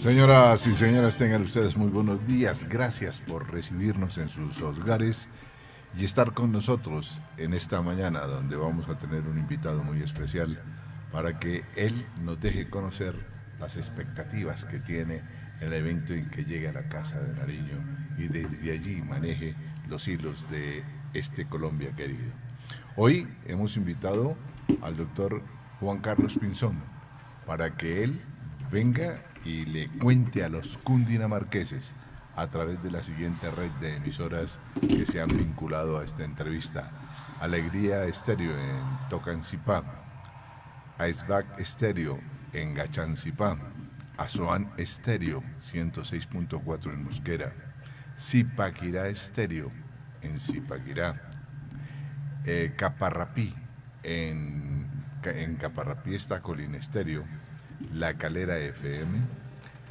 Señoras y señores, tengan ustedes muy buenos días. Gracias por recibirnos en sus hogares y estar con nosotros en esta mañana donde vamos a tener un invitado muy especial para que él nos deje conocer las expectativas que tiene en el evento en que llegue a la Casa de Nariño y desde allí maneje los hilos de este Colombia querido. Hoy hemos invitado al doctor Juan Carlos Pinzón para que él venga y le cuente a los cundinamarqueses a través de la siguiente red de emisoras que se han vinculado a esta entrevista: Alegría Estéreo en Tocancipá, Iceback Estéreo en Gachancipá, Azoán Estéreo 106.4 en Mosquera, Zipaquirá Estéreo en Zipaquirá, Caparrapí en Caparrapí está Colina Estéreo, La Calera FM,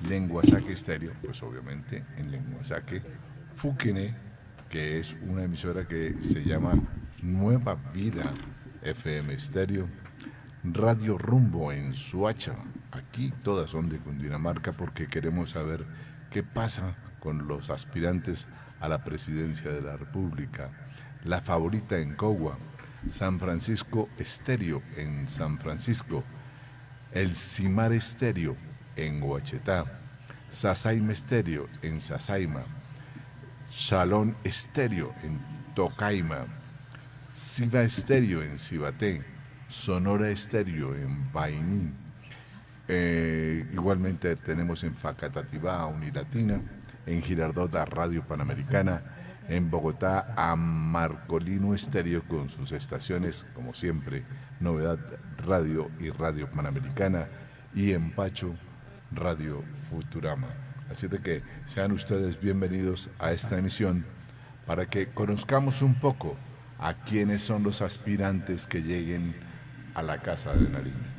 Lenguasaque Estéreo, pues obviamente en Lenguasaque, Fuquene, que es una emisora que se llama Nueva Vida FM Estéreo, Radio Rumbo en Suacha. Aquí todas son de Cundinamarca porque queremos saber qué pasa con los aspirantes a la presidencia de la República. La Favorita en Cogua, San Francisco Estéreo en San Francisco, El Cimar Estéreo en Huachetá, Sasaima Estéreo en Sasaima, Shalom Estéreo en Tocaima, Siva Estéreo en Cibaté, Sonora Estéreo en Bainí. Igualmente tenemos en Facatativá Unilatina, en Girardota Radio Panamericana, en Bogotá a Marcolino Estéreo con sus estaciones, como siempre, Novedad Radio y Radio Panamericana, y en Pacho Radio Futurama. Así de que sean ustedes bienvenidos a esta emisión para que conozcamos un poco a quiénes son los aspirantes que lleguen a la Casa de Nariño.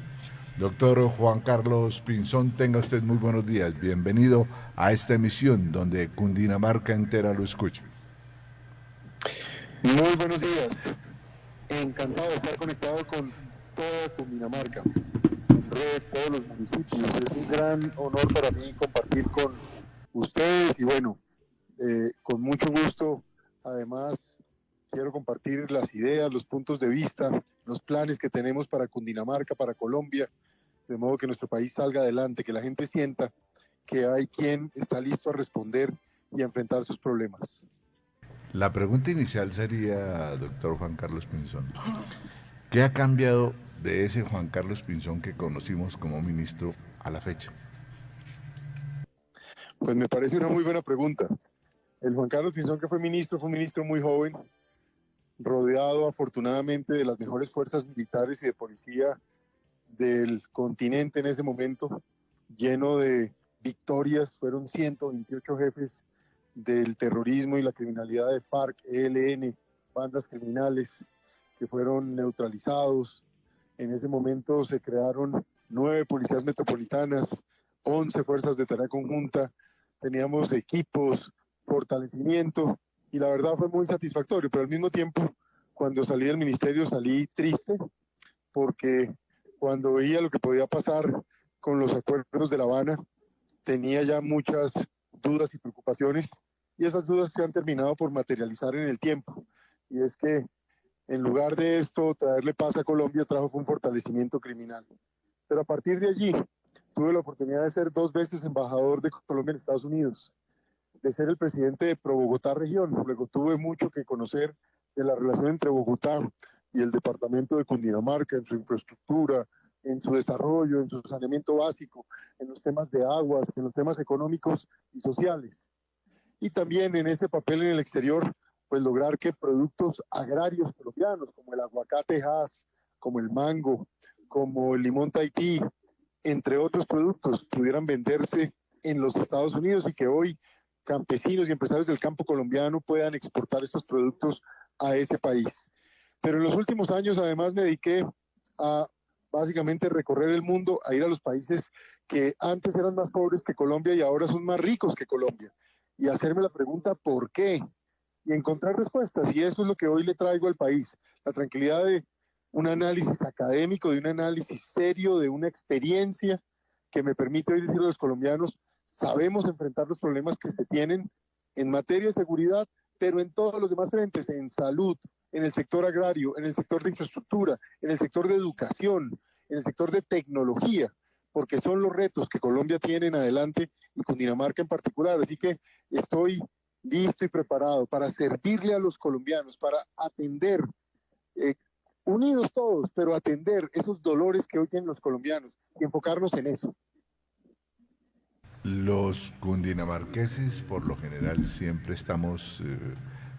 Doctor Juan Carlos Pinzón, tenga usted muy buenos días. Bienvenido a esta emisión donde Cundinamarca entera lo escucha. Muy buenos días. Encantado de estar conectado con toda Cundinamarca, en red, todos los municipios. Es un gran honor para mí compartir con ustedes y bueno, con mucho gusto. Además, quiero compartir las ideas, los puntos de vista, los planes que tenemos para Cundinamarca, para Colombia, de modo que nuestro país salga adelante, que la gente sienta que hay quien está listo a responder y a enfrentar sus problemas. La pregunta inicial sería, doctor Juan Carlos Pinzón, ¿qué ha cambiado de ese Juan Carlos Pinzón que conocimos como ministro a la fecha? Pues me parece una muy buena pregunta. El Juan Carlos Pinzón que fue un ministro muy joven, rodeado afortunadamente de las mejores fuerzas militares y de policía del continente en ese momento, lleno de victorias. Fueron 128 jefes del terrorismo y la criminalidad de FARC, ELN, bandas criminales que fueron neutralizados. En ese momento se crearon 9 policías metropolitanas, 11 fuerzas de tarea conjunta, teníamos equipos, fortalecimiento, y la verdad fue muy satisfactorio, pero al mismo tiempo, cuando salí del ministerio salí triste, porque cuando veía lo que podía pasar con los acuerdos de La Habana, tenía ya muchas dudas y preocupaciones, y esas dudas se han terminado por materializar en el tiempo, y es que en lugar de esto, traerle paz a Colombia trajo fue un fortalecimiento criminal. Pero a partir de allí, tuve la oportunidad de ser 2 veces embajador de Colombia en Estados Unidos, de ser el presidente de Pro Bogotá Región. Luego tuve mucho que conocer de la relación entre Bogotá y el departamento de Cundinamarca, en su infraestructura, en su desarrollo, en su saneamiento básico, en los temas de aguas, en los temas económicos y sociales. Y también en este papel en el exterior, pues lograr que productos agrarios colombianos, como el aguacate Hass, como el mango, como el limón Tahití, entre otros productos, pudieran venderse en los Estados Unidos y que hoy campesinos y empresarios del campo colombiano puedan exportar estos productos a ese país. Pero en los últimos años además me dediqué a básicamente recorrer el mundo, a ir a los países que antes eran más pobres que Colombia y ahora son más ricos que Colombia, y hacerme la pregunta ¿por qué? Y encontrar respuestas, y eso es lo que hoy le traigo al país, la tranquilidad de un análisis académico, de un análisis serio, de una experiencia que me permite hoy decirle a los colombianos sabemos enfrentar los problemas que se tienen en materia de seguridad, pero en todos los demás frentes, en salud, en el sector agrario, en el sector de infraestructura, en el sector de educación, en el sector de tecnología, porque son los retos que Colombia tiene en adelante y Cundinamarca en particular. Así que estoy listo y preparado para servirle a los colombianos, para atender, unidos todos, pero atender esos dolores que hoy tienen los colombianos y enfocarnos en eso. Los cundinamarqueses, por lo general, siempre estamos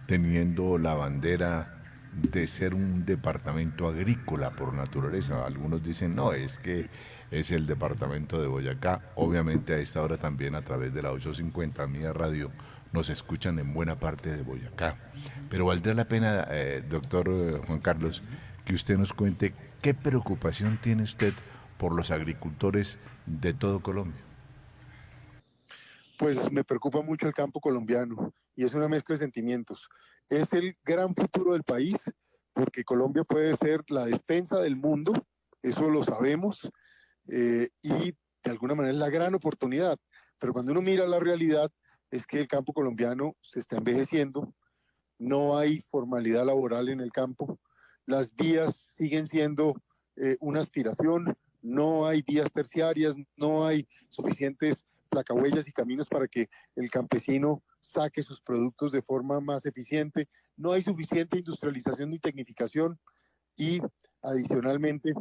teniendo la bandera de ser un departamento agrícola por naturaleza. Algunos dicen, no, es que es el departamento de Boyacá. Obviamente a esta hora también a través de la 850 Mía Radio nos escuchan en buena parte de Boyacá. Pero valdrá la pena, doctor Juan Carlos, que usted nos cuente qué preocupación tiene usted por los agricultores de todo Colombia. Pues me preocupa mucho el campo colombiano y es una mezcla de sentimientos. Es el gran futuro del país porque Colombia puede ser la despensa del mundo, eso lo sabemos, y de alguna manera es la gran oportunidad. Pero cuando uno mira la realidad es que el campo colombiano se está envejeciendo, no hay formalidad laboral en el campo, las vías siguen siendo una aspiración, no hay vías terciarias, no hay suficientes placahuellas y caminos para que el campesino saque sus productos de forma más eficiente, no hay suficiente industrialización ni tecnificación y adicionalmente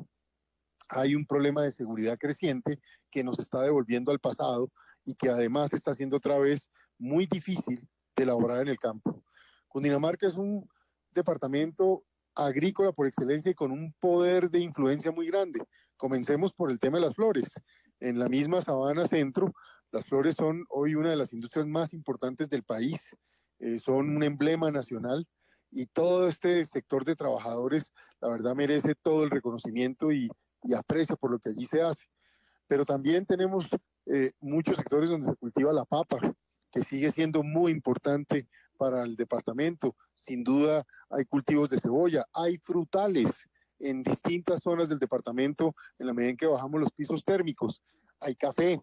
hay un problema de seguridad creciente que nos está devolviendo al pasado y que además está haciendo otra vez muy difícil de elaborar en el campo. Cundinamarca es un departamento agrícola por excelencia y con un poder de influencia muy grande. Comencemos por el tema de las flores. En la misma Sabana Centro, las flores son hoy una de las industrias más importantes del país, son un emblema nacional y todo este sector de trabajadores, la verdad, merece todo el reconocimiento y aprecio por lo que allí se hace. Pero también tenemos muchos sectores donde se cultiva la papa, que sigue siendo muy importante para el departamento. Sin duda hay cultivos de cebolla, hay frutales en distintas zonas del departamento en la medida en que bajamos los pisos térmicos, hay café.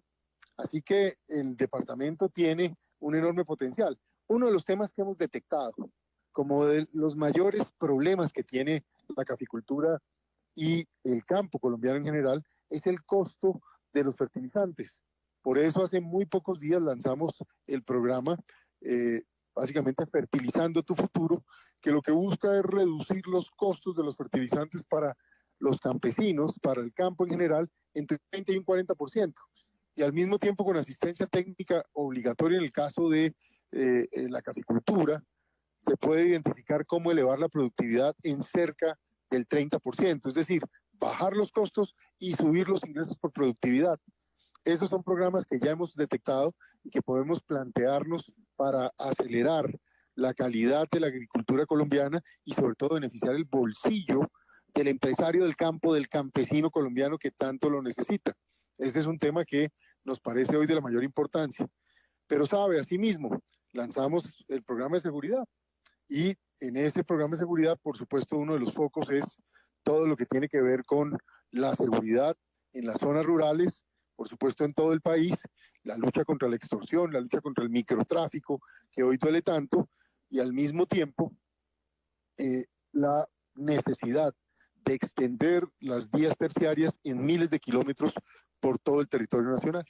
Así que el departamento tiene un enorme potencial. Uno de los temas que hemos detectado como de los mayores problemas que tiene la caficultura y el campo colombiano en general es el costo de los fertilizantes. Por eso hace muy pocos días lanzamos el programa, básicamente Fertilizando tu Futuro, que lo que busca es reducir los costos de los fertilizantes para los campesinos, para el campo en general, entre 30 y un 40%. Y al mismo tiempo con asistencia técnica obligatoria en el caso de la caficultura, se puede identificar cómo elevar la productividad en cerca del 30%, es decir, bajar los costos y subir los ingresos por productividad. Esos son programas que ya hemos detectado y que podemos plantearnos para acelerar la calidad de la agricultura colombiana y sobre todo beneficiar el bolsillo del empresario del campo, del campesino colombiano que tanto lo necesita. Este es un tema que nos parece hoy de la mayor importancia. Pero sabe, asimismo, lanzamos el programa de seguridad y en este programa de seguridad, por supuesto, uno de los focos es todo lo que tiene que ver con la seguridad en las zonas rurales, por supuesto en todo el país, la lucha contra la extorsión, la lucha contra el microtráfico que hoy duele tanto y al mismo tiempo la necesidad de extender las vías terciarias en miles de kilómetros por todo el territorio nacional.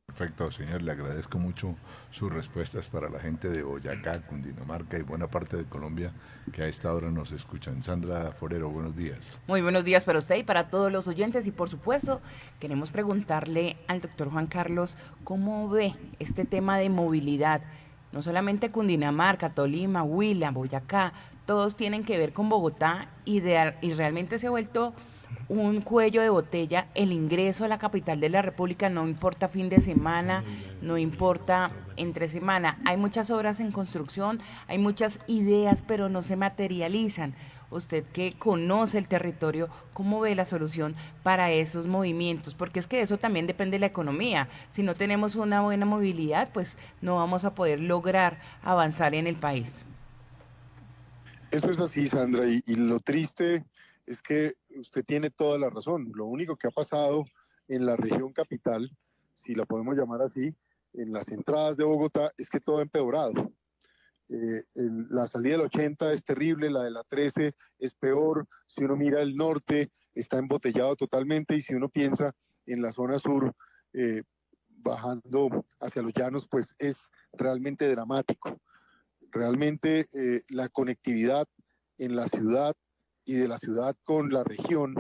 Perfecto, señor. Le agradezco mucho sus respuestas para la gente de Boyacá, Cundinamarca y buena parte de Colombia que a esta hora nos escuchan. Sandra Forero, buenos días. Muy buenos días para usted y para todos los oyentes. Y por supuesto, queremos preguntarle al doctor Juan Carlos cómo ve este tema de movilidad. No solamente Cundinamarca, Tolima, Huila, Boyacá, todos tienen que ver con Bogotá y realmente se ha vuelto un cuello de botella el ingreso a la capital de la República, no importa fin de semana, no importa entre semana. Hay muchas obras en construcción, hay muchas ideas, pero no se materializan. Usted que conoce el territorio, ¿cómo ve la solución para esos movimientos? Porque es que de eso también depende la economía. Si no tenemos una buena movilidad, pues no vamos a poder lograr avanzar en el país. Eso es así, Sandra, y lo triste es que usted tiene toda la razón. Lo único que ha pasado en la región capital, si la podemos llamar así, en las entradas de Bogotá es que todo ha empeorado. La salida del 80 es terrible, la de la 13 es peor, si uno mira el norte está embotellado totalmente, y si uno piensa en la zona sur, bajando hacia los llanos, pues es realmente dramático. Realmente la conectividad en la ciudad y de la ciudad con la región,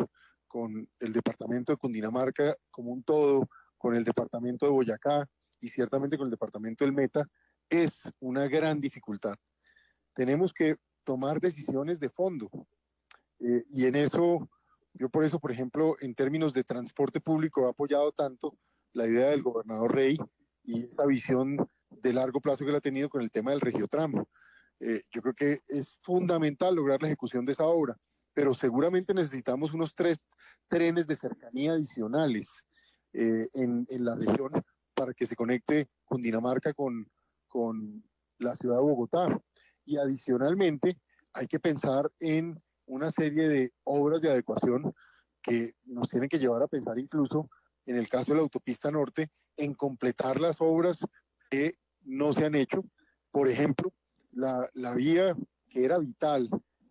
con el departamento de Cundinamarca como un todo, con el departamento de Boyacá y ciertamente con el departamento del Meta, es una gran dificultad. Tenemos que tomar decisiones de fondo, y en eso, yo por eso, por ejemplo, en términos de transporte público he apoyado tanto la idea del gobernador Rey y esa visión de largo plazo que él ha tenido con el tema del Regiotram. Yo creo que es fundamental lograr la ejecución de esa obra, pero seguramente necesitamos unos 3 trenes de cercanía adicionales en la región para que se conecte Cundinamarca con la ciudad de Bogotá. Y adicionalmente hay que pensar en una serie de obras de adecuación que nos tienen que llevar a pensar, incluso en el caso de la autopista norte, en completar las obras que no se han hecho. Por ejemplo, la vía que era vital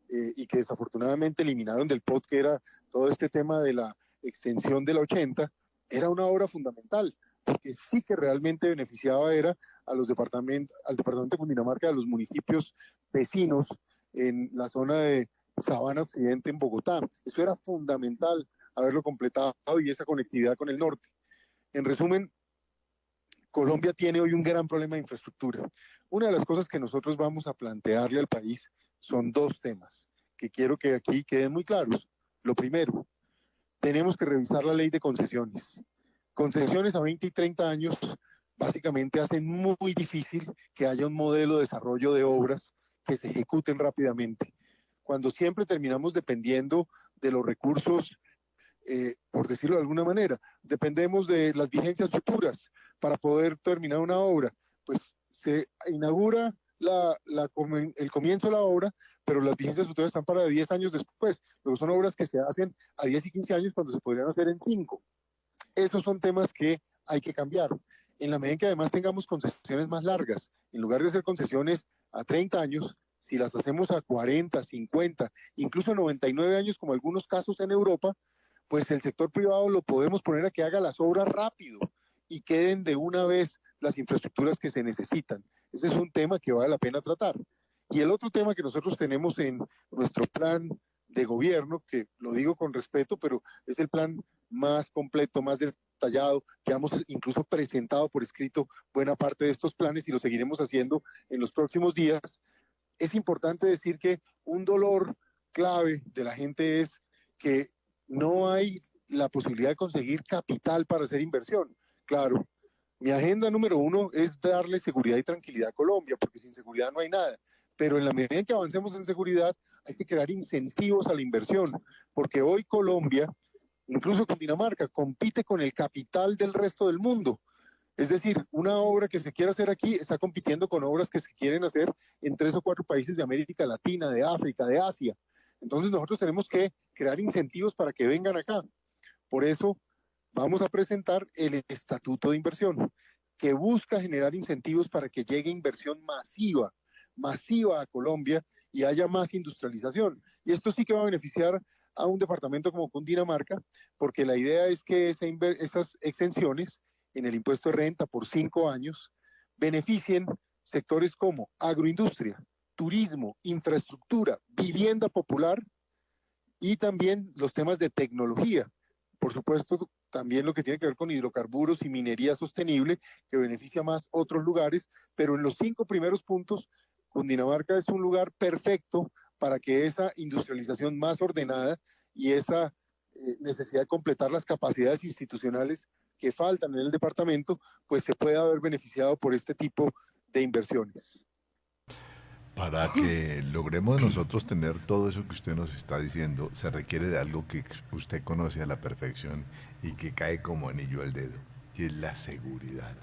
y que desafortunadamente eliminaron del POT, que era todo este tema de la extensión de la 80, era una obra fundamental, porque sí que realmente beneficiaba era a los al departamento de Cundinamarca, a los municipios vecinos en la zona de Sabana Occidente en Bogotá. Eso era fundamental haberlo completado, y esa conectividad con el norte. En resumen, Colombia tiene hoy un gran problema de infraestructura. Una de las cosas que nosotros vamos a plantearle al país son 2 temas que quiero que aquí queden muy claros. Lo primero, tenemos que revisar la ley de concesiones. Concesiones a 20 y 30 años básicamente hacen muy difícil que haya un modelo de desarrollo de obras que se ejecuten rápidamente. Cuando siempre terminamos dependiendo de los recursos, por decirlo de alguna manera, dependemos de las vigencias futuras para poder terminar una obra. Pues se inaugura el comienzo de la obra, pero las vigencias futuras están para 10 años después. Luego son obras que se hacen a 10 y 15 años cuando se podrían hacer en 5. Esos son temas que hay que cambiar. En la medida en que además tengamos concesiones más largas, en lugar de hacer concesiones a 30 años, si las hacemos a 40, 50, incluso 99 años, como algunos casos en Europa, pues el sector privado lo podemos poner a que haga las obras rápido y queden de una vez las infraestructuras que se necesitan. Ese es un tema que vale la pena tratar. Y el otro tema que nosotros tenemos en nuestro plan de gobierno, que lo digo con respeto, pero es el plan más completo, más detallado, que hemos incluso presentado por escrito buena parte de estos planes y lo seguiremos haciendo en los próximos días. Es importante decir que un dolor clave de la gente es que no hay la posibilidad de conseguir capital para hacer inversión. Claro, mi agenda número 1 es darle seguridad y tranquilidad a Colombia, porque sin seguridad no hay nada. Pero en la medida en que avancemos en seguridad, hay que crear incentivos a la inversión, porque hoy Colombia, incluso Cundinamarca, compite con el capital del resto del mundo. Es decir, una obra que se quiera hacer aquí está compitiendo con obras que se quieren hacer en 3 o 4 países de América Latina, de África, de Asia. Entonces nosotros tenemos que crear incentivos para que vengan acá. Por eso vamos a presentar el Estatuto de Inversión, que busca generar incentivos para que llegue inversión masiva a Colombia y haya más industrialización. Y esto sí que va a beneficiar a un departamento como Cundinamarca, porque la idea es que esas exenciones en el impuesto de renta por 5 años beneficien sectores como agroindustria, turismo, infraestructura, vivienda popular y también los temas de tecnología. Por supuesto, también lo que tiene que ver con hidrocarburos y minería sostenible, que beneficia más otros lugares, pero en los 5 primeros puntos, Cundinamarca es un lugar perfecto para que esa industrialización más ordenada y esa necesidad de completar las capacidades institucionales que faltan en el departamento, pues se pueda haber beneficiado por este tipo de inversiones. Para que logremos nosotros tener todo eso que usted nos está diciendo, se requiere de algo que usted conoce a la perfección y que cae como anillo al dedo, y es la seguridad.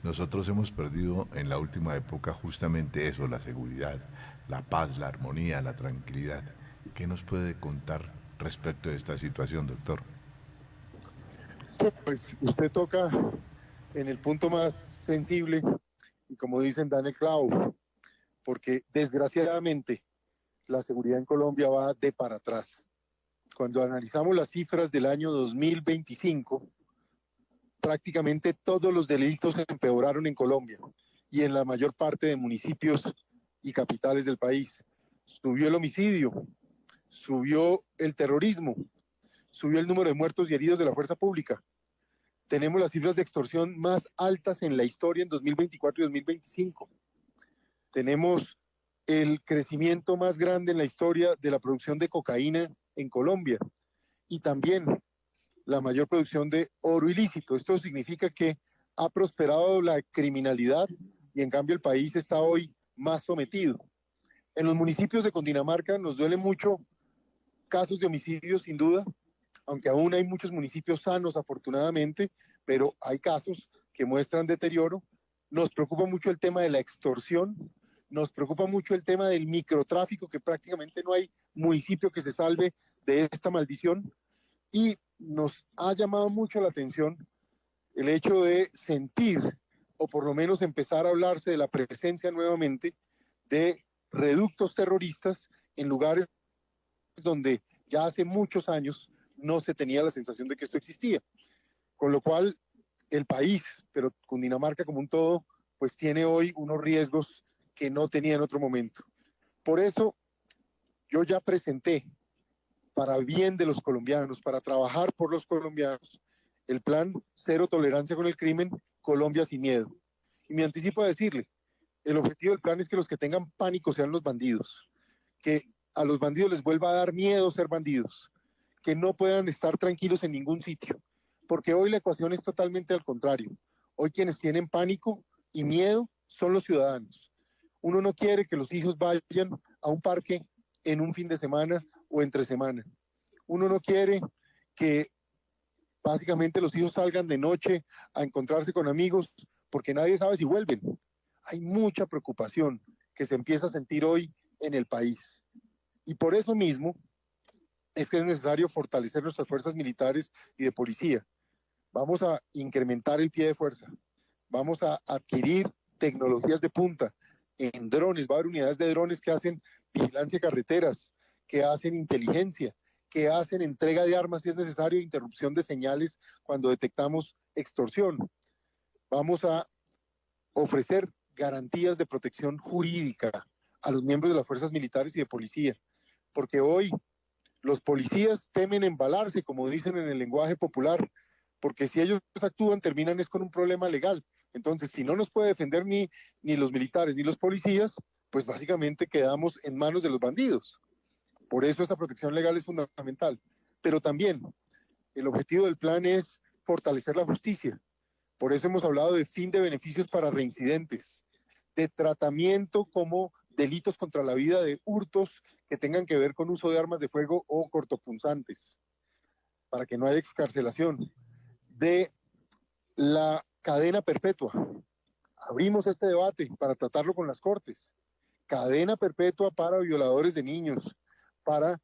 Nosotros hemos perdido en la última época justamente eso, la seguridad, la paz, la armonía, la tranquilidad. ¿Qué nos puede contar respecto de esta situación, doctor? Pues usted toca en el punto más sensible y, como dicen, dan el clavo, porque desgraciadamente la seguridad en Colombia va de para atrás. Cuando analizamos las cifras del año 2025, prácticamente todos los delitos se empeoraron en Colombia y en la mayor parte de municipios y capitales del país. Subió el homicidio, subió el terrorismo, subió el número de muertos y heridos de la fuerza pública. Tenemos las cifras de extorsión más altas en la historia en 2024 y 2025. Tenemos el crecimiento más grande en la historia de la producción de cocaína en Colombia y también la mayor producción de oro ilícito. Esto significa que ha prosperado la criminalidad y en cambio el país está hoy más sometido. En los municipios de Cundinamarca nos duelen mucho casos de homicidios, sin duda, aunque aún hay muchos municipios sanos, afortunadamente, pero hay casos que muestran deterioro. Nos preocupa mucho el tema de la extorsión, nos preocupa mucho el tema del microtráfico, que prácticamente no hay municipio que se salve de esta maldición, y nos ha llamado mucho la atención el hecho de sentir, o por lo menos empezar a hablarse de la presencia nuevamente de reductos terroristas en lugares donde ya hace muchos años no se tenía la sensación de que esto existía. Con lo cual, el país, pero Cundinamarca como un todo, pues tiene hoy unos riesgos que no tenía en otro momento. Por eso, yo ya presenté, para bien de los colombianos, para trabajar por los colombianos, el plan Cero Tolerancia con el Crimen, Colombia sin miedo. Y me anticipo a decirle, el objetivo del plan es que los que tengan pánico sean los bandidos, que a los bandidos les vuelva a dar miedo ser bandidos, que no puedan estar tranquilos en ningún sitio, porque hoy la ecuación es totalmente al contrario. Hoy quienes tienen pánico y miedo son los ciudadanos. Uno no quiere que los hijos vayan a un parque en un fin de semana o entre semana. Uno no quiere que básicamente los hijos salgan de noche a encontrarse con amigos porque nadie sabe si vuelven. Hay mucha preocupación que se empieza a sentir hoy en el país. Y por eso mismo es que es necesario fortalecer nuestras fuerzas militares y de policía. Vamos a incrementar el pie de fuerza. Vamos a adquirir tecnologías de punta en drones. Va a haber unidades de drones que hacen vigilancia de carreteras, que hacen inteligencia, que hacen entrega de armas si es necesario, interrupción de señales cuando detectamos extorsión. Vamos a ofrecer garantías de protección jurídica a los miembros de las fuerzas militares y de policía, porque hoy los policías temen embalarse, como dicen en el lenguaje popular, porque si ellos actúan terminan es con un problema legal. Entonces, si no nos puede defender ni los militares ni los policías, pues básicamente quedamos en manos de los bandidos. Por eso esta protección legal es fundamental. Pero también el objetivo del plan es fortalecer la justicia. Por eso hemos hablado de fin de beneficios para reincidentes, de tratamiento como delitos contra la vida, de hurtos que tengan que ver con uso de armas de fuego o cortopunzantes, para que no haya excarcelación, de la cadena perpetua. Abrimos este debate para tratarlo con las Cortes. Cadena perpetua para violadores de niños, para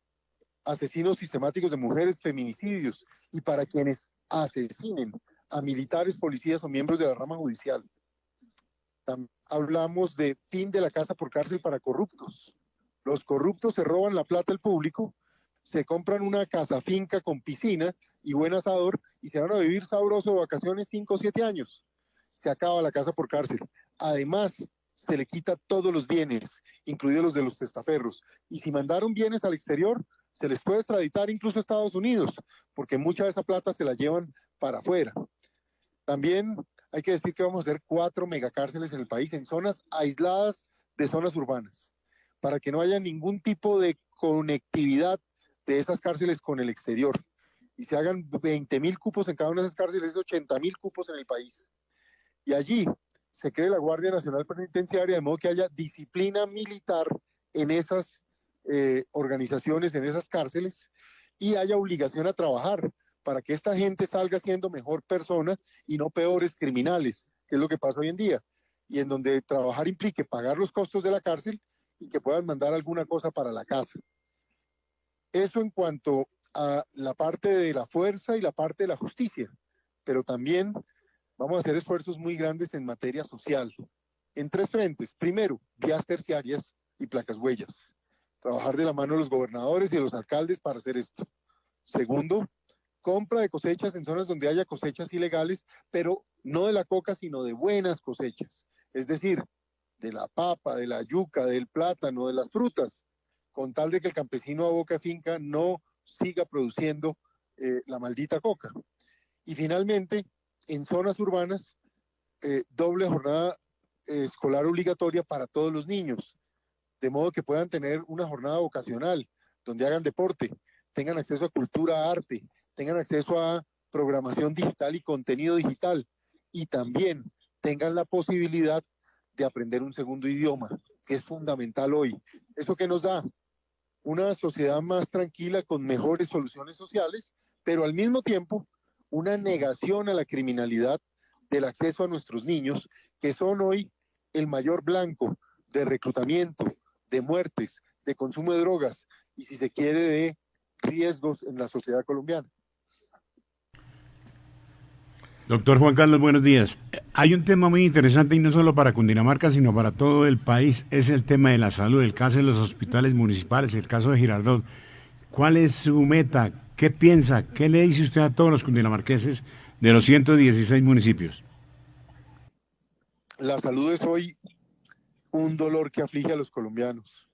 asesinos sistemáticos de mujeres, feminicidios y para quienes asesinen a militares, policías o miembros de la rama judicial. Hablamos de fin de la casa por cárcel para corruptos. Los corruptos se roban la plata al público, se compran una casa finca con piscina y buen asador y se van a vivir sabroso de vacaciones 5 o 7 años. Se acaba la casa por cárcel. Además, se le quita todos los bienes, incluidos los de los testaferros. Y si mandaron bienes al exterior, se les puede extraditar incluso a Estados Unidos, porque mucha de esa plata se la llevan para afuera. También hay que decir que vamos a hacer 4 megacárceles en el país, en zonas aisladas de zonas urbanas, para que no haya ningún tipo de conectividad de esas cárceles con el exterior. Y se hagan 20.000 cupos en cada una de esas cárceles, 80.000 cupos en el país. Y allí se cree la Guardia Nacional Penitenciaria, de modo que haya disciplina militar en esas organizaciones, en esas cárceles, y haya obligación a trabajar para que esta gente salga siendo mejor persona y no peores criminales, que es lo que pasa hoy en día, y en donde trabajar implique pagar los costos de la cárcel y que puedan mandar alguna cosa para la casa. Eso en cuanto a la parte de la fuerza y la parte de la justicia, pero también Vamos a hacer esfuerzos muy grandes en materia social, en 3 frentes. Primero, vías terciarias y placas huellas. Trabajar de la mano de los gobernadores y de los alcaldes para hacer esto. Segundo, compra de cosechas en zonas donde haya cosechas ilegales, pero no de la coca, sino de buenas cosechas. Es decir, de la papa, de la yuca, del plátano, de las frutas, con tal de que el campesino a boca finca no siga produciendo la maldita coca. Y finalmente, en zonas urbanas, doble jornada escolar obligatoria para todos los niños, de modo que puedan tener una jornada vocacional, donde hagan deporte, tengan acceso a cultura, arte, tengan acceso a programación digital y contenido digital, y también tengan la posibilidad de aprender un segundo idioma, que es fundamental hoy. ¿Eso qué nos da? Una sociedad más tranquila, con mejores soluciones sociales, pero al mismo tiempo una negación a la criminalidad del acceso a nuestros niños, que son hoy el mayor blanco de reclutamiento, de muertes, de consumo de drogas y, si se quiere, de riesgos en la sociedad colombiana. Doctor Juan Carlos, buenos días. Hay un tema muy interesante y no solo para Cundinamarca, sino para todo el país, es el tema de la salud, el caso de los hospitales municipales, el caso de Girardot. ¿Cuál es su meta? ¿Qué piensa? ¿Qué le dice usted a todos los cundinamarqueses de los 116 municipios? La salud es hoy un dolor que aflige a los colombianos.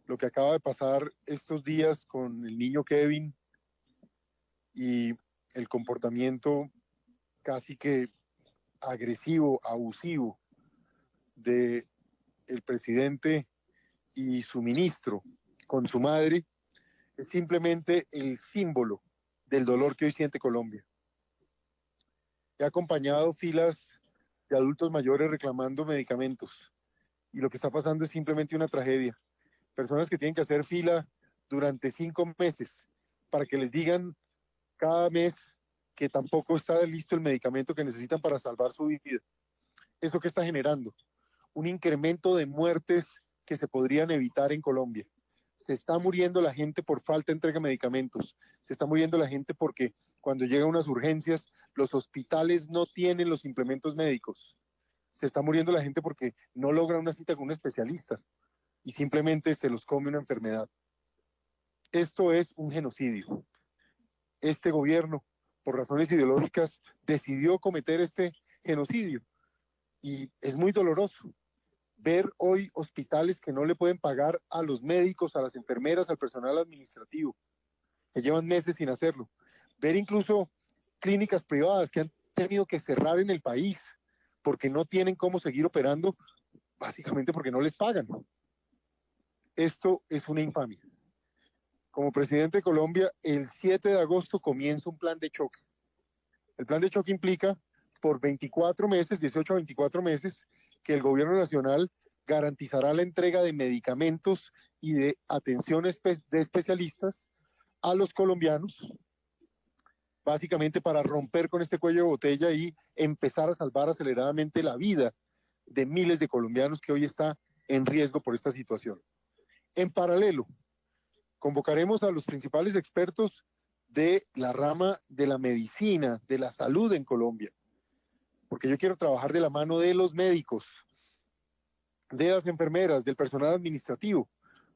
Lo que acaba de pasar estos días con el niño Kevin y el comportamiento casi que agresivo, abusivo de el presidente y su ministro con su madre, es simplemente el símbolo del dolor que hoy siente Colombia. He acompañado filas de adultos mayores reclamando medicamentos y lo que está pasando es simplemente una tragedia. Personas que tienen que hacer fila durante 5 meses para que les digan cada mes que tampoco está listo el medicamento que necesitan para salvar su vida. ¿Eso qué está generando? Un incremento de muertes que se podrían evitar en Colombia. Se está muriendo la gente por falta de entrega de medicamentos. Se está muriendo la gente porque cuando llegan unas urgencias, los hospitales no tienen los implementos médicos. Se está muriendo la gente porque no logran una cita con un especialista y simplemente se los come una enfermedad. Esto es un genocidio. Este gobierno, por razones ideológicas, decidió cometer este genocidio y es muy doloroso ver hoy hospitales que no le pueden pagar a los médicos, a las enfermeras, al personal administrativo, que llevan meses sin hacerlo. Ver incluso clínicas privadas que han tenido que cerrar en el país porque no tienen cómo seguir operando, básicamente porque no les pagan. Esto es una infamia. Como presidente de Colombia, el 7 de agosto comienza un plan de choque. El plan de choque implica por 24 meses, 18 a 24 meses, que el gobierno nacional garantizará la entrega de medicamentos y de atención de especialistas a los colombianos, básicamente para romper con este cuello de botella y empezar a salvar aceleradamente la vida de miles de colombianos que hoy está en riesgo por esta situación. En paralelo, convocaremos a los principales expertos de la rama de la medicina, de la salud en Colombia, porque yo quiero trabajar de la mano de los médicos, de las enfermeras, del personal administrativo,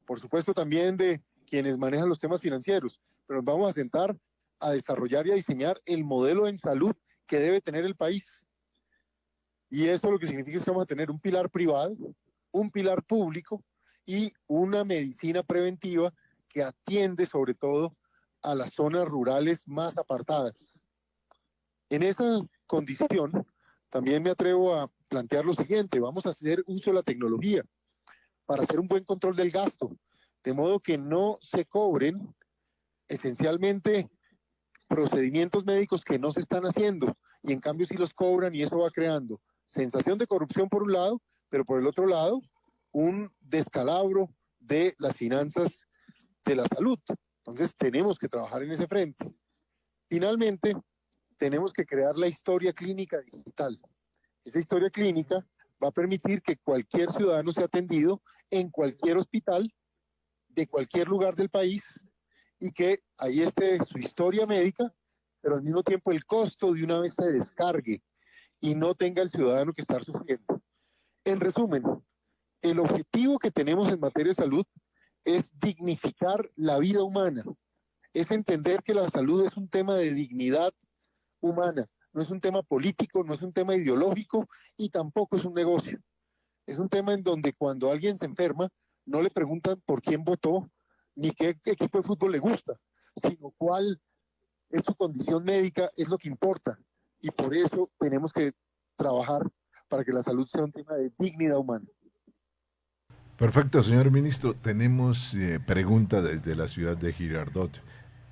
por supuesto también de quienes manejan los temas financieros, pero nos vamos a sentar a desarrollar y a diseñar el modelo en salud que debe tener el país. Y eso lo que significa es que vamos a tener un pilar privado, un pilar público y una medicina preventiva que atiende sobre todo a las zonas rurales más apartadas. En esa condición, también me atrevo a plantear lo siguiente: vamos a hacer uso de la tecnología para hacer un buen control del gasto, de modo que no se cobren esencialmente procedimientos médicos que no se están haciendo, y en cambio sí los cobran, y eso va creando sensación de corrupción por un lado, pero por el otro lado, un descalabro de las finanzas de la salud. Entonces tenemos que trabajar en ese frente. Finalmente, tenemos que crear la historia clínica digital. Esa historia clínica va a permitir que cualquier ciudadano sea atendido en cualquier hospital de cualquier lugar del país y que ahí esté su historia médica, pero al mismo tiempo el costo de una vez se descargue y no tenga el ciudadano que estar sufriendo. En resumen, el objetivo que tenemos en materia de salud es dignificar la vida humana, es entender que la salud es un tema de dignidad humana, no es un tema político, no es un tema ideológico y tampoco es un negocio. Es un tema en donde cuando alguien se enferma, no le preguntan por quién votó ni qué equipo de fútbol le gusta, sino cuál es su condición médica, es lo que importa. Y por eso tenemos que trabajar para que la salud sea un tema de dignidad humana. Perfecto, señor ministro. Tenemos pregunta desde la ciudad de Girardot.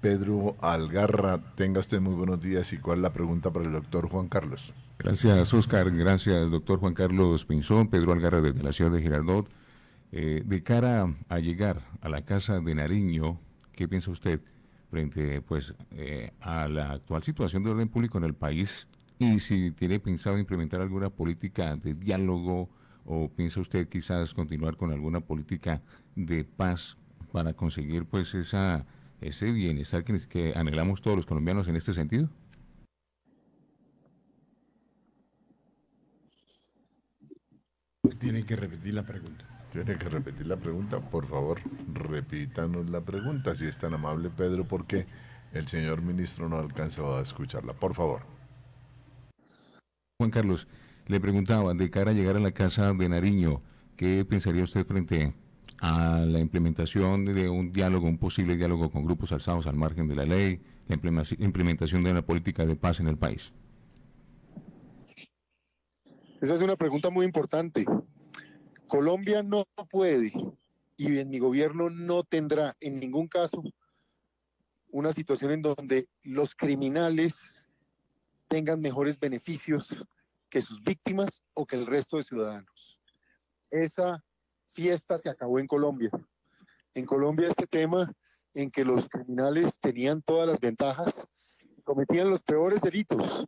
Pedro Algarra, tenga usted muy buenos días. ¿Y cuál es la pregunta para el doctor Juan Carlos? Gracias, Oscar. Gracias, doctor Juan Carlos Pinzón. Pedro Algarra desde la ciudad de Girardot. De cara a llegar a la Casa de Nariño, ¿qué piensa usted frente a la actual situación de orden público en el país? Y si tiene pensado implementar alguna política de diálogo o piensa usted quizás continuar con alguna política de paz para conseguir ese bienestar que anhelamos todos los colombianos en este sentido. Tiene que repetir la pregunta. Tiene que repetir la pregunta, por favor, repítanos la pregunta, si es tan amable, Pedro, porque el señor ministro no alcanzó a escucharla, por favor. Juan Carlos, le preguntaba, de cara a llegar a la Casa de Nariño, ¿qué pensaría usted frente a la implementación de un diálogo, un posible diálogo con grupos alzados al margen de la ley, la implementación de una política de paz en el país? Esa es una pregunta muy importante. Colombia no puede y en mi gobierno no tendrá en ningún caso una situación en donde los criminales tengan mejores beneficios que sus víctimas o que el resto de ciudadanos. Esa fiesta se acabó en Colombia. En Colombia este tema en que los criminales tenían todas las ventajas, cometían los peores delitos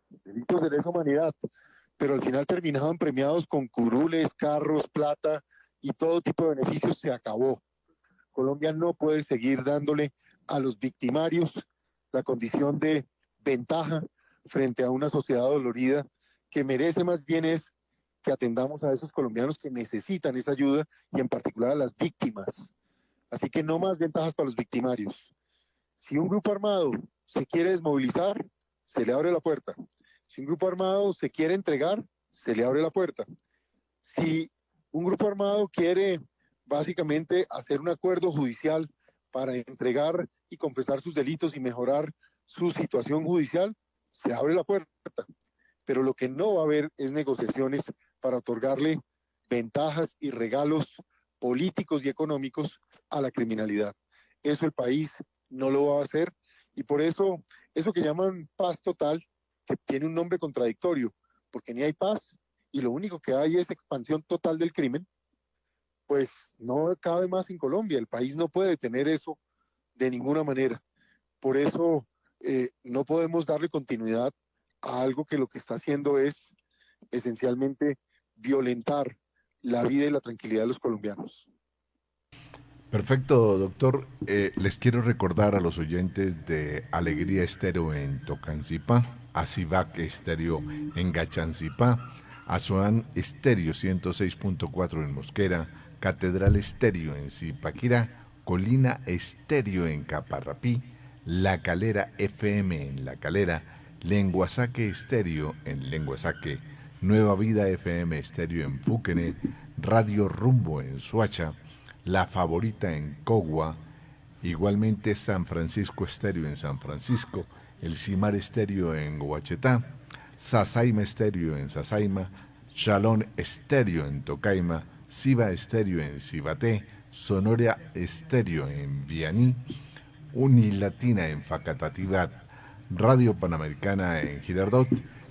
de lesa humanidad, pero al final terminaban premiados con curules, carros, plata y todo tipo de beneficios, se acabó. Colombia no puede seguir dándole a los victimarios la condición de ventaja frente a una sociedad dolorida que merece más bien es que atendamos a esos colombianos que necesitan esa ayuda y en particular a las víctimas. Así que no más ventajas para los victimarios. Si un grupo armado se quiere desmovilizar, se le abre la puerta. Si un grupo armado se quiere entregar, se le abre la puerta. Si un grupo armado quiere básicamente hacer un acuerdo judicial para entregar y confesar sus delitos y mejorar su situación judicial, se abre la puerta. Pero lo que no va a haber es negociaciones para otorgarle ventajas y regalos políticos y económicos a la criminalidad. Eso el país no lo va a hacer y por eso que llaman paz total, que tiene un nombre contradictorio, porque ni hay paz y lo único que hay es expansión total del crimen, pues no cabe más en Colombia. El país no puede tener eso de ninguna manera. Por eso no podemos darle continuidad a algo que lo que está haciendo es esencialmente violentar la vida y la tranquilidad de los colombianos. Perfecto, doctor. Les quiero recordar a los oyentes de Alegría Estéreo en Tocancipá, Asivac Estéreo en Gachancipá, Azoán Estéreo 106.4 en Mosquera, Catedral Estéreo en Zipaquirá, Colina Estéreo en Caparrapí, La Calera FM en La Calera, Lenguasaque Estéreo en Lenguasaque, Nueva Vida FM Estéreo en Fúquene, Radio Rumbo en Suacha, La Favorita en Cogua, igualmente San Francisco Estéreo en San Francisco, El Cimar Estéreo en Guachetá, Sasaima Estéreo en Sasaima, Shalom Estéreo en Tocaima, Siva Estéreo en Cibaté, Sonora Estéreo en Vianí, Unilatina en Facatativat, Radio Panamericana en Girardot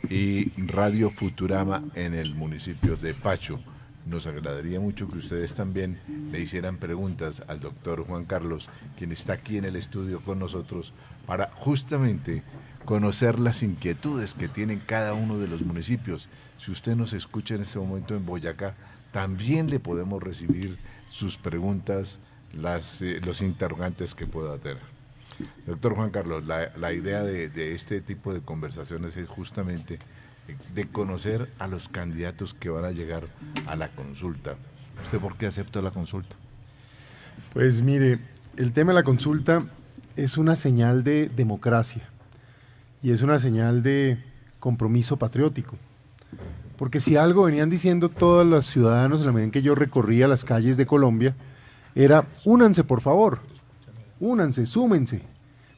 y Radio Futurama en el municipio de Pacho. Nos agradaría mucho que ustedes también le hicieran preguntas al doctor Juan Carlos, quien está aquí en el estudio con nosotros, para justamente conocer las inquietudes que tienen cada uno de los municipios. Si usted nos escucha en este momento en Boyacá, también le podemos recibir sus preguntas, los interrogantes que pueda tener. Doctor Juan Carlos, la idea de este tipo de conversaciones es justamente de conocer a los candidatos que van a llegar a la consulta. ¿Usted por qué aceptó la consulta? Pues mire, el tema de la consulta es una señal de democracia y es una señal de compromiso patriótico. Porque si algo venían diciendo todos los ciudadanos en la medida en que yo recorría las calles de Colombia, era únanse por favor, únanse, súmense.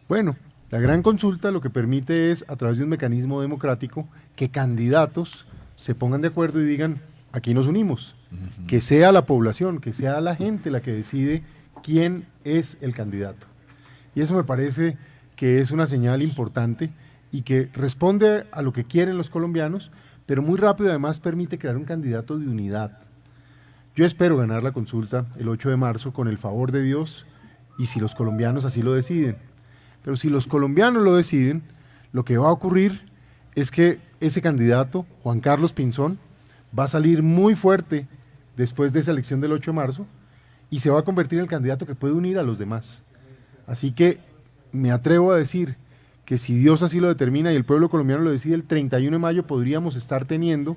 Bueno, la gran consulta lo que permite es, a través de un mecanismo democrático, que candidatos se pongan de acuerdo y digan, aquí nos unimos, que sea la población, que sea la gente la que decide quién es el candidato. Y eso me parece que es una señal importante y que responde a lo que quieren los colombianos, pero muy rápido además permite crear un candidato de unidad. Yo espero ganar la consulta el 8 de marzo con el favor de Dios y si los colombianos así lo deciden. Pero si los colombianos lo deciden, lo que va a ocurrir es que ese candidato, Juan Carlos Pinzón, va a salir muy fuerte después de esa elección del 8 de marzo y se va a convertir en el candidato que puede unir a los demás. Así que me atrevo a decir que si Dios así lo determina y el pueblo colombiano lo decide, el 31 de mayo podríamos estar teniendo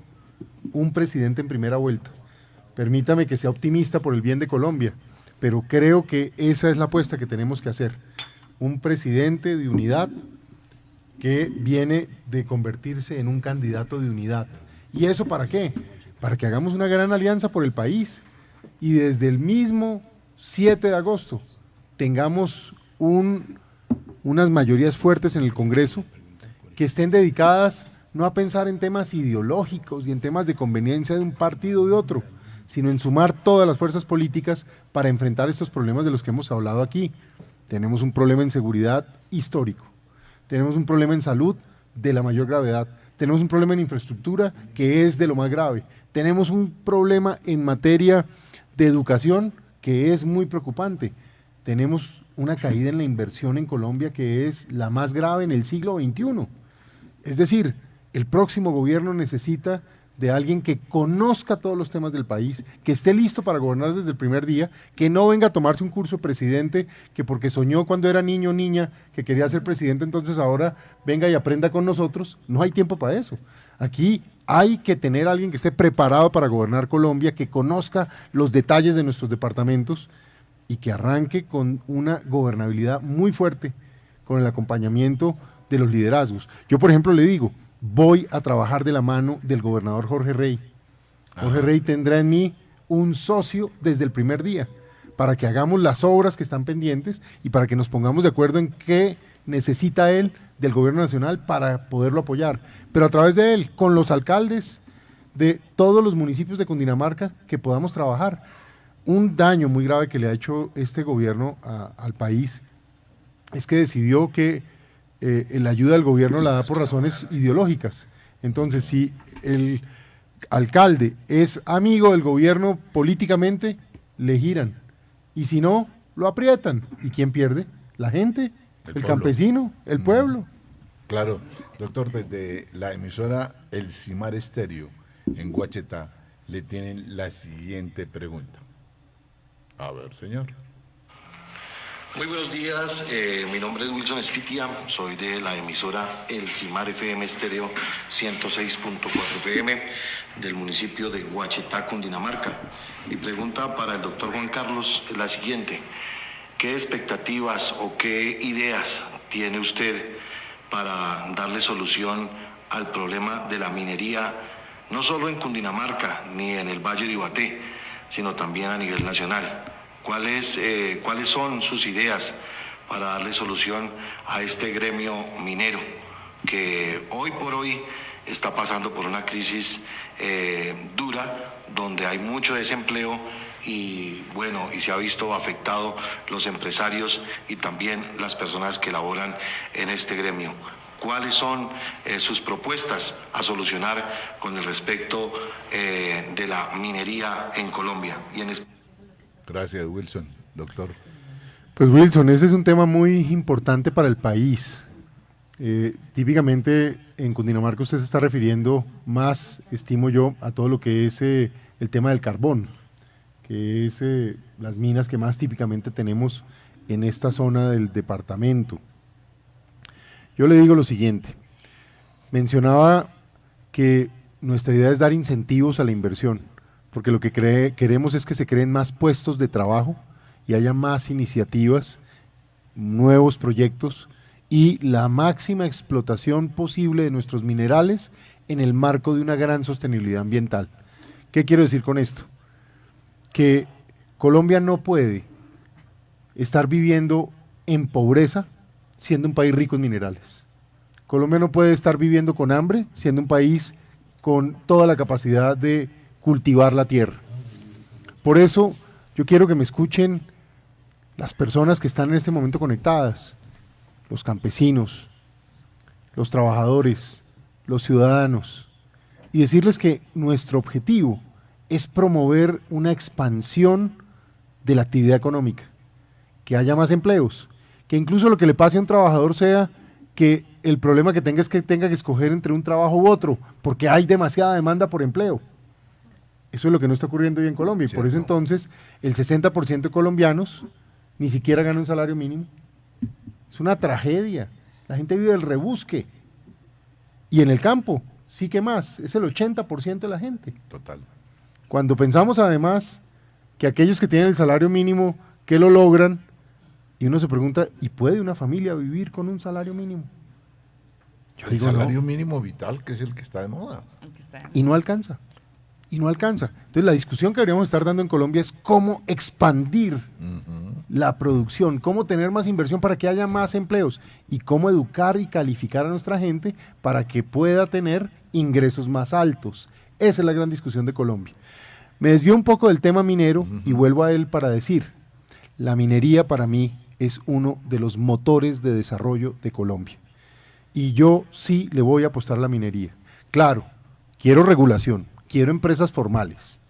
un presidente en primera vuelta. Permítame que sea optimista por el bien de Colombia, pero creo que esa es la apuesta que tenemos que hacer. Un presidente de unidad que viene de convertirse en un candidato de unidad. ¿Y eso para qué? Para que hagamos una gran alianza por el país y desde el mismo 7 de agosto tengamos unas mayorías fuertes en el Congreso que estén dedicadas no a pensar en temas ideológicos y en temas de conveniencia de un partido o de otro, sino en sumar todas las fuerzas políticas para enfrentar estos problemas de los que hemos hablado aquí. Tenemos un problema en seguridad histórico, tenemos un problema en salud de la mayor gravedad, tenemos un problema en infraestructura que es de lo más grave, tenemos un problema en materia de educación que es muy preocupante, tenemos una caída en la inversión en Colombia que es la más grave en el siglo XXI. Es decir, el próximo gobierno necesita de alguien que conozca todos los temas del país, que esté listo para gobernar desde el primer día, que no venga a tomarse un curso presidente, que porque soñó cuando era niño o niña que quería ser presidente, entonces ahora venga y aprenda con nosotros. No hay tiempo para eso. Aquí hay que tener a alguien que esté preparado para gobernar Colombia, que conozca los detalles de nuestros departamentos y que arranque con una gobernabilidad muy fuerte, con el acompañamiento de los liderazgos. Yo, por ejemplo, le digo, voy a trabajar de la mano del gobernador Jorge Rey. Jorge Rey tendrá en mí un socio desde el primer día, para que hagamos las obras que están pendientes y para que nos pongamos de acuerdo en qué necesita él del gobierno nacional para poderlo apoyar. Pero a través de él, con los alcaldes de todos los municipios de Cundinamarca, que podamos trabajar. Un daño muy grave que le ha hecho este gobierno al país es que decidió que la ayuda del gobierno la da por razones ideológicas. Entonces, si el alcalde es amigo del gobierno políticamente, le giran. Y si no, lo aprietan. ¿Y quién pierde? La gente, el campesino, el pueblo. Claro. Doctor, desde la emisora El Cimar Estéreo en Guachetá le tienen la siguiente pregunta. A ver, señor. Muy buenos días, mi nombre es Wilson Espitia, soy de la emisora El Cimar FM Estéreo 106.4 FM del municipio de Guachetá, Cundinamarca. Mi pregunta para el doctor Juan Carlos es la siguiente: ¿qué expectativas o qué ideas tiene usted para darle solución al problema de la minería, no solo en Cundinamarca ni en el Valle de Ibaté, sino también a nivel nacional? ¿Cuáles son sus ideas para darle solución a este gremio minero que hoy por hoy está pasando por una crisis dura, donde hay mucho desempleo y bueno, y se ha visto afectado los empresarios y también las personas que laboran en este gremio? ¿Cuáles son sus propuestas a solucionar con el respecto de la minería en Colombia? Gracias, Wilson. Doctor. Pues Wilson, ese es un tema muy importante para el país. Típicamente en Cundinamarca usted se está refiriendo más, estimo yo, a todo lo que es el tema del carbón, que es las minas que más típicamente tenemos en esta zona del departamento. Yo le digo lo siguiente, mencionaba que nuestra idea es dar incentivos a la inversión, porque lo que queremos es que se creen más puestos de trabajo y haya más iniciativas, nuevos proyectos y la máxima explotación posible de nuestros minerales en el marco de una gran sostenibilidad ambiental. ¿Qué quiero decir con esto? Que Colombia no puede estar viviendo en pobreza siendo un país rico en minerales. Colombia no puede estar viviendo con hambre siendo un país con toda la capacidad de cultivar la tierra. Por eso yo quiero que me escuchen las personas que están en este momento conectadas, los campesinos, los trabajadores, los ciudadanos, y decirles que nuestro objetivo es promover una expansión de la actividad económica, que haya más empleos, que incluso lo que le pase a un trabajador sea que el problema que tenga es que tenga que escoger entre un trabajo u otro, porque hay demasiada demanda por empleo. Eso es lo que no está ocurriendo hoy en Colombia, y por eso entonces el 60% de colombianos ni siquiera gana un salario mínimo. Es una tragedia, la gente vive del rebusque, y en el campo, sí que más, es el 80% de la gente. Total. Cuando pensamos además que aquellos que tienen el salario mínimo, que lo logran, y uno se pregunta, ¿y puede una familia vivir con un salario mínimo? Yo El digo, salario no. mínimo vital, que es el que está de moda. Y no alcanza. Y no alcanza. Entonces la discusión que deberíamos estar dando en Colombia es cómo expandir la producción, cómo tener más inversión para que haya más empleos y cómo educar y calificar a nuestra gente para que pueda tener ingresos más altos. Esa es la gran discusión de Colombia. Me desvío un poco del tema minero y vuelvo a él para decir, la minería para mí es uno de los motores de desarrollo de Colombia. Y yo sí le voy a apostar a la minería. Claro, quiero regulación, quiero empresas formales,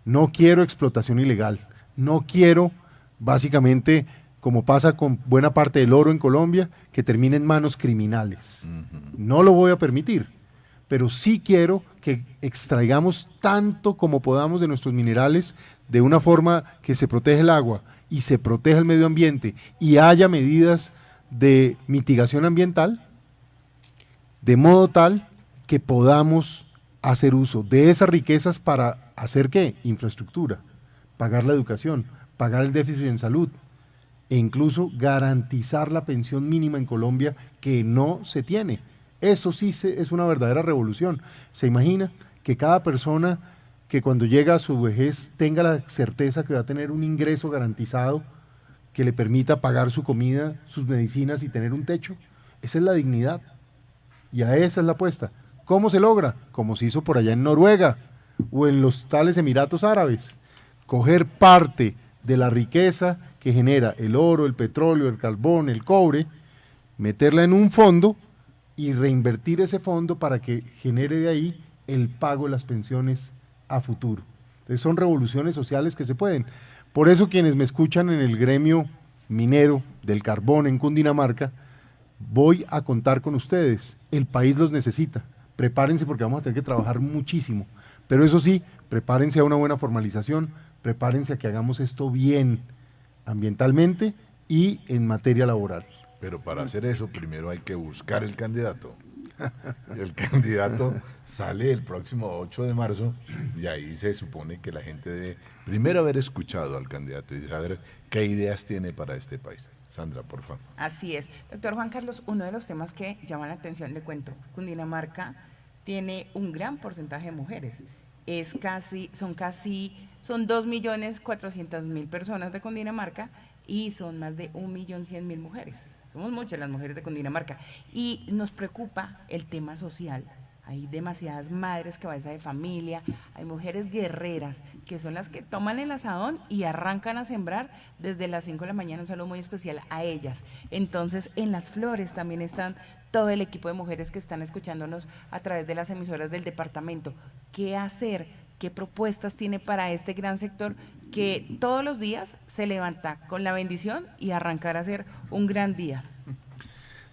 no quiero explotación ilegal, no quiero, básicamente, como pasa con buena parte del oro en Colombia, que termine en manos criminales. No lo voy a permitir, pero sí quiero que extraigamos tanto como podamos de nuestros minerales de una forma que se proteja el agua y se proteja el medio ambiente y haya medidas de mitigación ambiental, de modo tal que podamos hacer uso de esas riquezas para hacer ¿qué? Infraestructura, pagar la educación, pagar el déficit en salud e incluso garantizar la pensión mínima en Colombia que no se tiene. Eso sí es una verdadera revolución. ¿Se imagina que cada persona que cuando llega a su vejez tenga la certeza que va a tener un ingreso garantizado que le permita pagar su comida, sus medicinas y tener un techo? Esa es la dignidad. Y a esa es la apuesta. ¿Cómo se logra? Como se hizo por allá en Noruega o en los tales Emiratos Árabes. Coger parte de la riqueza que genera el oro, el petróleo, el carbón, el cobre, meterla en un fondo y reinvertir ese fondo para que genere de ahí el pago de las pensiones a futuro. Entonces son revoluciones sociales que se pueden. Por eso quienes me escuchan en el gremio minero del carbón en Cundinamarca, voy a contar con ustedes. El país los necesita. Prepárense porque vamos a tener que trabajar muchísimo. Pero eso sí, prepárense a una buena formalización, prepárense a que hagamos esto bien ambientalmente y en materia laboral. Pero para hacer eso, primero hay que buscar el candidato. El candidato sale el próximo 8 de marzo y ahí se supone que la gente debe primero haber escuchado al candidato y saber qué ideas tiene para este país. Sandra, por favor. Así es. Doctor Juan Carlos, uno de los temas que llaman la atención, le cuento, Cundinamarca tiene un gran porcentaje de mujeres. Son 2.400.000 personas de Cundinamarca y son más de 1.100.000 mujeres. Somos muchas las mujeres de Cundinamarca y nos preocupa el tema social. Hay demasiadas madres cabeza de familia, hay mujeres guerreras que son las que toman el asadón y arrancan a sembrar desde las 5 de la mañana, un saludo muy especial a ellas. Entonces, en Las Flores también están todo el equipo de mujeres que están escuchándonos a través de las emisoras del departamento. ¿Qué hacer? ¿Qué propuestas tiene para este gran sector que todos los días se levanta con la bendición y arrancar a hacer un gran día?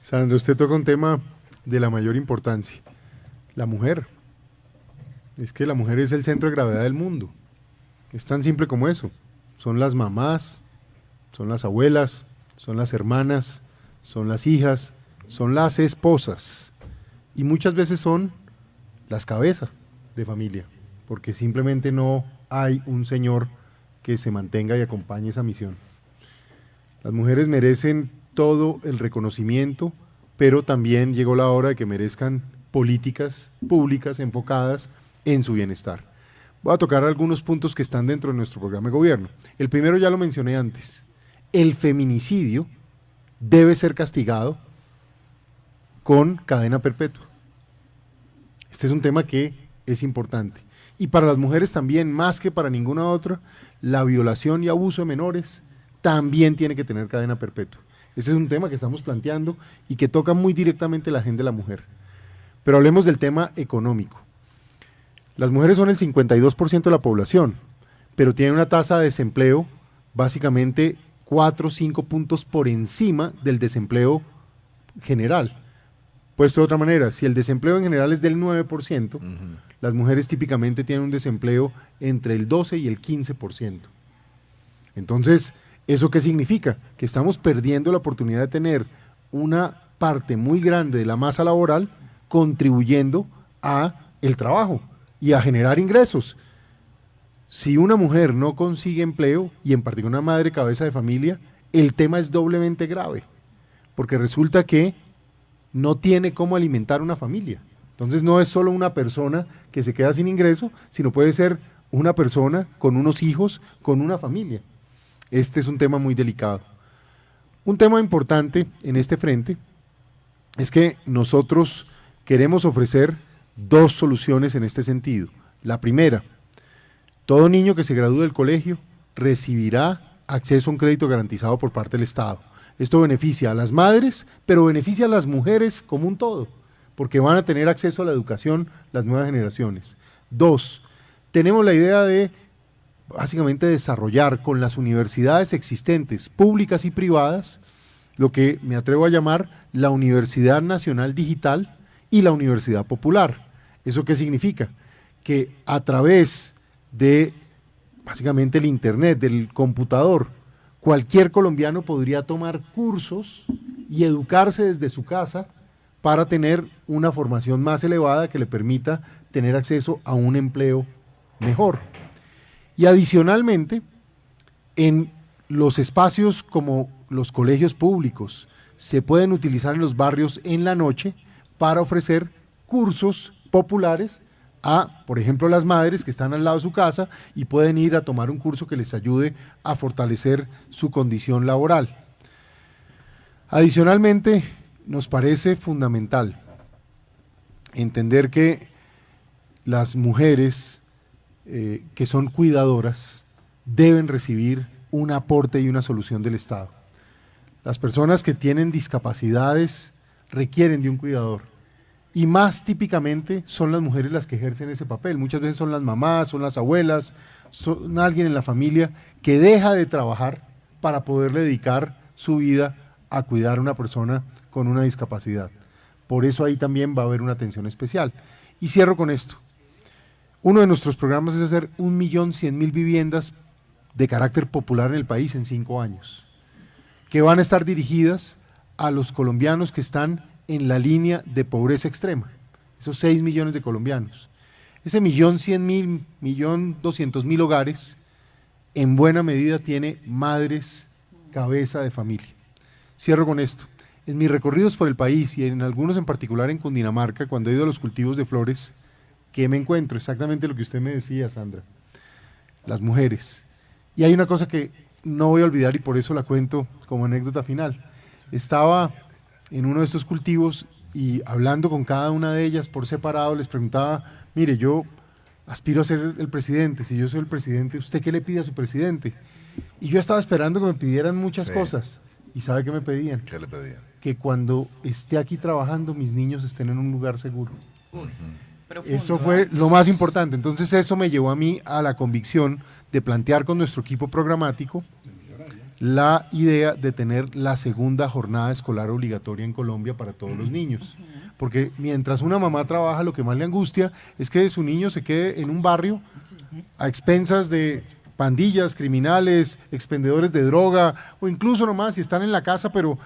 Sandra, usted toca un tema de la mayor importancia. La mujer. Es que la mujer es el centro de gravedad del mundo. Es tan simple como eso. Son las mamás, son las abuelas, son las hermanas, son las hijas, son las esposas y muchas veces son las cabezas de familia, porque simplemente no hay un señor que se mantenga y acompañe esa misión. Las mujeres merecen todo el reconocimiento, pero también llegó la hora de que merezcan políticas públicas enfocadas en su bienestar. Voy a tocar algunos puntos que están dentro de nuestro programa de gobierno. El primero ya lo mencioné antes. El feminicidio debe ser castigado con cadena perpetua. Este es un tema que es importante. Y para las mujeres también, más que para ninguna otra, la violación y abuso de menores también tiene que tener cadena perpetua. Ese es un tema que estamos planteando y que toca muy directamente la agenda de la mujer. Pero hablemos del tema económico. Las mujeres son el 52% de la población, pero tienen una tasa de desempleo básicamente 4 o 5 puntos por encima del desempleo general. Puesto de otra manera, si el desempleo en general es del 9%, las mujeres típicamente tienen un desempleo entre el 12 y el 15%. Entonces, ¿eso qué significa? Que estamos perdiendo la oportunidad de tener una parte muy grande de la masa laboral contribuyendo a el trabajo y a generar ingresos. Si una mujer no consigue empleo, y en particular una madre cabeza de familia, el tema es doblemente grave, porque resulta que no tiene cómo alimentar una familia. Entonces no es solo una persona que se queda sin ingreso, sino puede ser una persona con unos hijos, con una familia. Este es un tema muy delicado. Un tema importante en este frente es que nosotros queremos ofrecer 2 soluciones en este sentido. La primera, todo niño que se gradúe del colegio recibirá acceso a un crédito garantizado por parte del Estado. Esto beneficia a las madres, pero beneficia a las mujeres como un todo, porque van a tener acceso a la educación las nuevas generaciones. 2, tenemos la idea de básicamente desarrollar con las universidades existentes, públicas y privadas, lo que me atrevo a llamar la Universidad Nacional Digital y la Universidad Popular. ¿Eso qué significa? Que a través de básicamente el internet, del computador, cualquier colombiano podría tomar cursos y educarse desde su casa para tener una formación más elevada que le permita tener acceso a un empleo mejor. Y adicionalmente, en los espacios como los colegios públicos, se pueden utilizar en los barrios en la noche para ofrecer cursos populares a, por ejemplo, las madres que están al lado de su casa y pueden ir a tomar un curso que les ayude a fortalecer su condición laboral. Adicionalmente, nos parece fundamental entender que las mujeres que son cuidadoras deben recibir un aporte y una solución del Estado. Las personas que tienen discapacidades requieren de un cuidador y más típicamente son las mujeres las que ejercen ese papel. Muchas veces son las mamás, son las abuelas, son alguien en la familia que deja de trabajar para poderle dedicar su vida a cuidar a una persona con una discapacidad. Por eso ahí también va a haber una atención especial. Y cierro con esto. Uno de nuestros programas es hacer 1.100.000 viviendas de carácter popular en el país en 5 años, que van a estar dirigidas a los colombianos que están en la línea de pobreza extrema, esos 6 millones de colombianos. Ese 1.100.000, 1.200.000 hogares, en buena medida tiene madres cabeza de familia. Cierro con esto. En mis recorridos por el país y en algunos en particular en Cundinamarca, cuando he ido a los cultivos de flores, ¿qué me encuentro? Exactamente lo que usted me decía, Sandra. Las mujeres. Y hay una cosa que no voy a olvidar y por eso la cuento como anécdota final. Estaba en uno de estos cultivos y hablando con cada una de ellas por separado, les preguntaba, mire, yo aspiro a ser el presidente, si yo soy el presidente, ¿usted qué le pide a su presidente? Y yo estaba esperando que me pidieran muchas cosas. ¿Y sabe qué me pedían? ¿Qué le pedían? Que cuando esté aquí trabajando, mis niños estén en un lugar seguro. Profundo, Eso fue lo más importante. Entonces eso me llevó a mí a la convicción de plantear con nuestro equipo programático la idea de tener la segunda jornada escolar obligatoria en Colombia para todos los niños. Porque mientras una mamá trabaja, lo que más le angustia es que su niño se quede en un barrio a expensas de pandillas, criminales, expendedores de droga, o incluso nomás si están en la casa, pero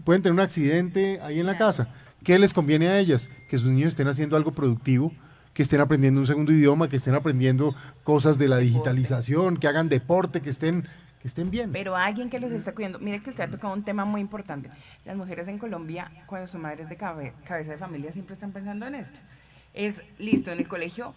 pueden tener un accidente ahí en la casa. ¿Qué les conviene a ellas? Que sus niños estén haciendo algo productivo, que estén aprendiendo un segundo idioma, que estén aprendiendo cosas de la digitalización, que hagan deporte, que estén bien. Pero alguien que los está cuidando. Mire que usted ha tocado un tema muy importante. Las mujeres en Colombia, cuando son madres de cabeza de familia, siempre están pensando en esto. Es listo, en el colegio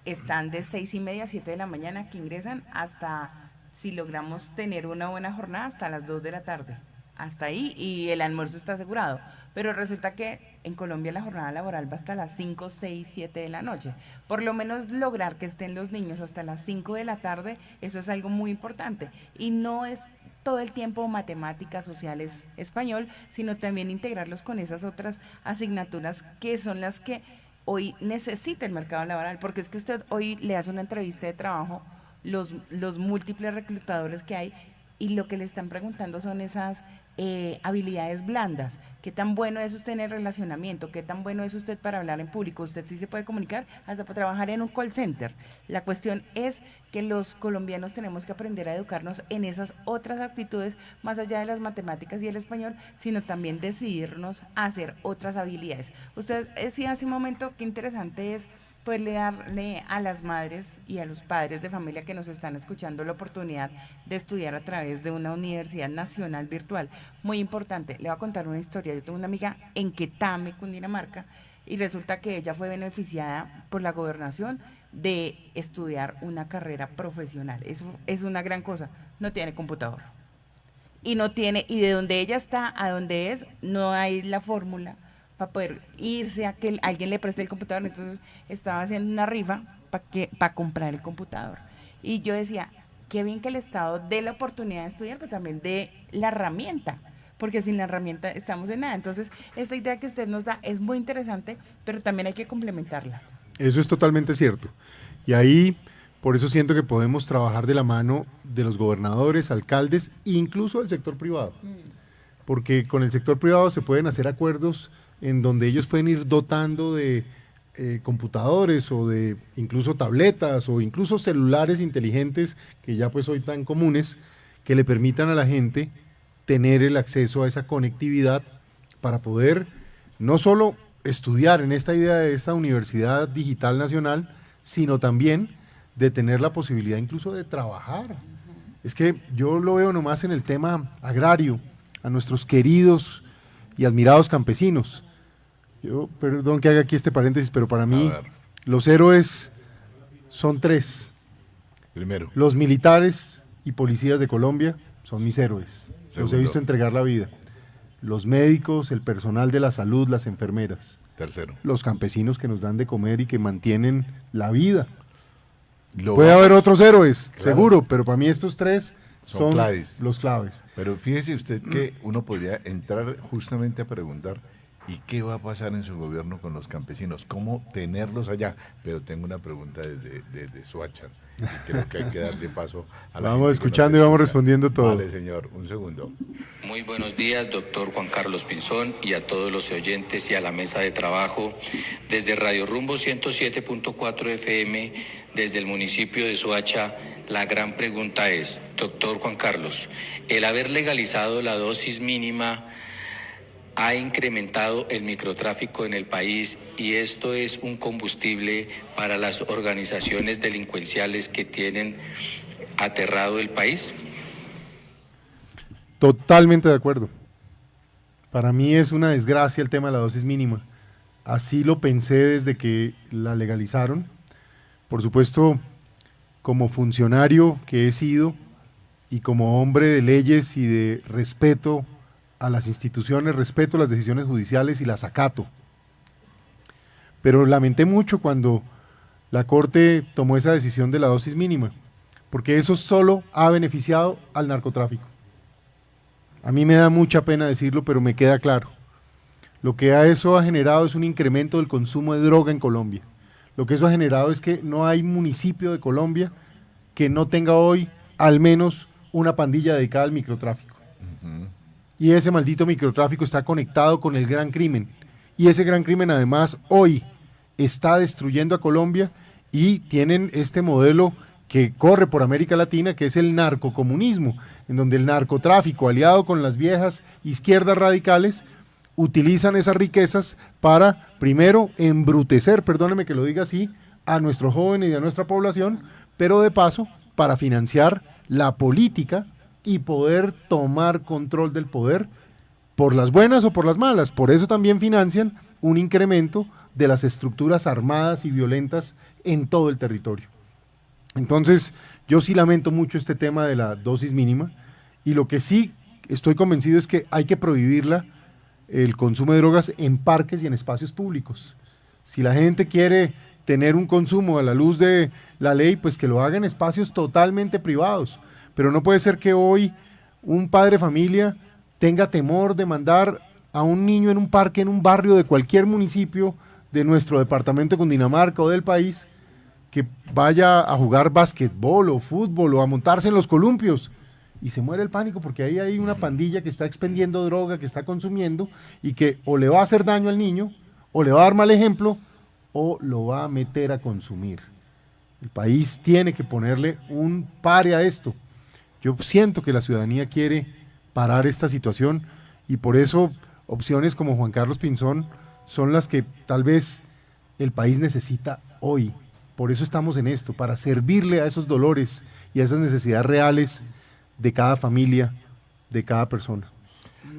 están de 6:30 a 7 de la mañana que ingresan hasta, si logramos tener una buena jornada, hasta las 2 de la tarde. Hasta ahí, y el almuerzo está asegurado. Pero resulta que en Colombia la jornada laboral va hasta las 5, 6, 7 de la noche. Por lo menos lograr que estén los niños hasta las 5 de la tarde, eso es algo muy importante. Y no es todo el tiempo matemáticas, sociales, español, sino también integrarlos con esas otras asignaturas que son las que hoy necesita el mercado laboral. Porque es que usted hoy le hace una entrevista de trabajo, los múltiples reclutadores que hay, y lo que le están preguntando son esas habilidades blandas. ¿Qué tan bueno es usted en el relacionamiento? ¿Qué tan bueno es usted para hablar en público? Usted sí se puede comunicar hasta para trabajar en un call center. La cuestión es que los colombianos tenemos que aprender a educarnos en esas otras actitudes, más allá de las matemáticas y el español, sino también decidirnos a hacer otras habilidades. Usted decía hace un momento qué interesante es poderle darle a las madres y a los padres de familia que nos están escuchando la oportunidad de estudiar a través de una universidad nacional virtual. Muy importante, le voy a contar una historia. Yo tengo una amiga en Quetame, Cundinamarca, y resulta que ella fue beneficiada por la gobernación de estudiar una carrera profesional. Eso es una gran cosa. No tiene computador. Y de donde ella está a donde es, no hay la fórmula para poder irse a que alguien le preste el computador. Entonces estaba haciendo una rifa para comprar el computador. Y yo decía, qué bien que el Estado dé la oportunidad de estudiar, pero también dé la herramienta, porque sin la herramienta estamos en nada. Entonces, esta idea que usted nos da es muy interesante, pero también hay que complementarla. Eso es totalmente cierto. Y ahí, por eso siento que podemos trabajar de la mano de los gobernadores, alcaldes e incluso del sector privado. Porque con el sector privado se pueden hacer acuerdos en donde ellos pueden ir dotando de computadores o de incluso tabletas o incluso celulares inteligentes que ya pues hoy tan comunes, que le permitan a la gente tener el acceso a esa conectividad para poder no solo estudiar en esta idea de esta Universidad Digital Nacional, sino también de tener la posibilidad incluso de trabajar. Es que yo lo veo nomás en el tema agrario, a nuestros queridos y admirados campesinos. Yo, perdón que haga aquí este paréntesis, pero para mí los héroes son tres. Primero, los militares y policías de Colombia son mis héroes. Segundo, los he visto entregar la vida. Los médicos, el personal de la salud, las enfermeras. tercero. Los campesinos que nos dan de comer y que mantienen la vida. Lo Puede vamos- haber otros héroes, Claro. seguro, pero para mí estos tres Son son claves. los claves. Pero fíjese usted que uno podría entrar justamente a preguntar, ¿y qué va a pasar en su gobierno con los campesinos? ¿Cómo tenerlos allá? Pero tengo una pregunta desde Soacha, y creo que hay que darle paso a la Vamos gente que escuchando nos y vamos escucha. respondiendo todo. Vale, señor, un segundo. Muy buenos días, doctor Juan Carlos Pinzón, y a todos los oyentes y a la mesa de trabajo. Desde Radio Rumbo 107.4 FM, desde el municipio de Soacha, la gran pregunta es, doctor Juan Carlos, el haber legalizado la dosis mínima ha incrementado el microtráfico en el país y esto es un combustible para las organizaciones delincuenciales que tienen aterrado el país. Totalmente de acuerdo. Para mí es una desgracia el tema de la dosis mínima. Así lo pensé desde que la legalizaron. Por supuesto, como funcionario que he sido y como hombre de leyes y de respeto a las instituciones, respeto las decisiones judiciales y las acato. Pero lamenté mucho cuando la Corte tomó esa decisión de la dosis mínima, porque eso solo ha beneficiado al narcotráfico. A mí me da mucha pena decirlo, pero me queda claro. Lo que eso ha generado es un incremento del consumo de droga en Colombia. Lo que eso ha generado es que no hay municipio de Colombia que no tenga hoy al menos una pandilla dedicada al microtráfico. Y ese maldito microtráfico está conectado con el gran crimen. Y ese gran crimen además hoy está destruyendo a Colombia y tienen este modelo que corre por América Latina, que es el narcocomunismo, en donde el narcotráfico, aliado con las viejas izquierdas radicales, utilizan esas riquezas para, primero, embrutecer, perdóneme que lo diga así, a nuestros jóvenes y a nuestra población, pero de paso, para financiar la política y poder tomar control del poder, por las buenas o por las malas. Por eso también financian un incremento de las estructuras armadas y violentas en todo el territorio. Entonces, yo sí lamento mucho este tema de la dosis mínima, y lo que sí estoy convencido es que hay que prohibirla, el consumo de drogas en parques y en espacios públicos. Si la gente quiere tener un consumo a la luz de la ley, pues que lo haga en espacios totalmente privados, pero no puede ser que hoy un padre de familia tenga temor de mandar a un niño en un parque, en un barrio de cualquier municipio de nuestro departamento de Cundinamarca o del país, que vaya a jugar básquetbol o fútbol o a montarse en los columpios, y se muere el pánico porque ahí hay una pandilla que está expendiendo droga, que está consumiendo, y que o le va a hacer daño al niño, o le va a dar mal ejemplo, o lo va a meter a consumir. El país tiene que ponerle un pare a esto. Yo siento que la ciudadanía quiere parar esta situación, y por eso opciones como Juan Carlos Pinzón son las que tal vez el país necesita hoy. Por eso estamos en esto, para servirle a esos dolores y a esas necesidades reales de cada familia, de cada persona.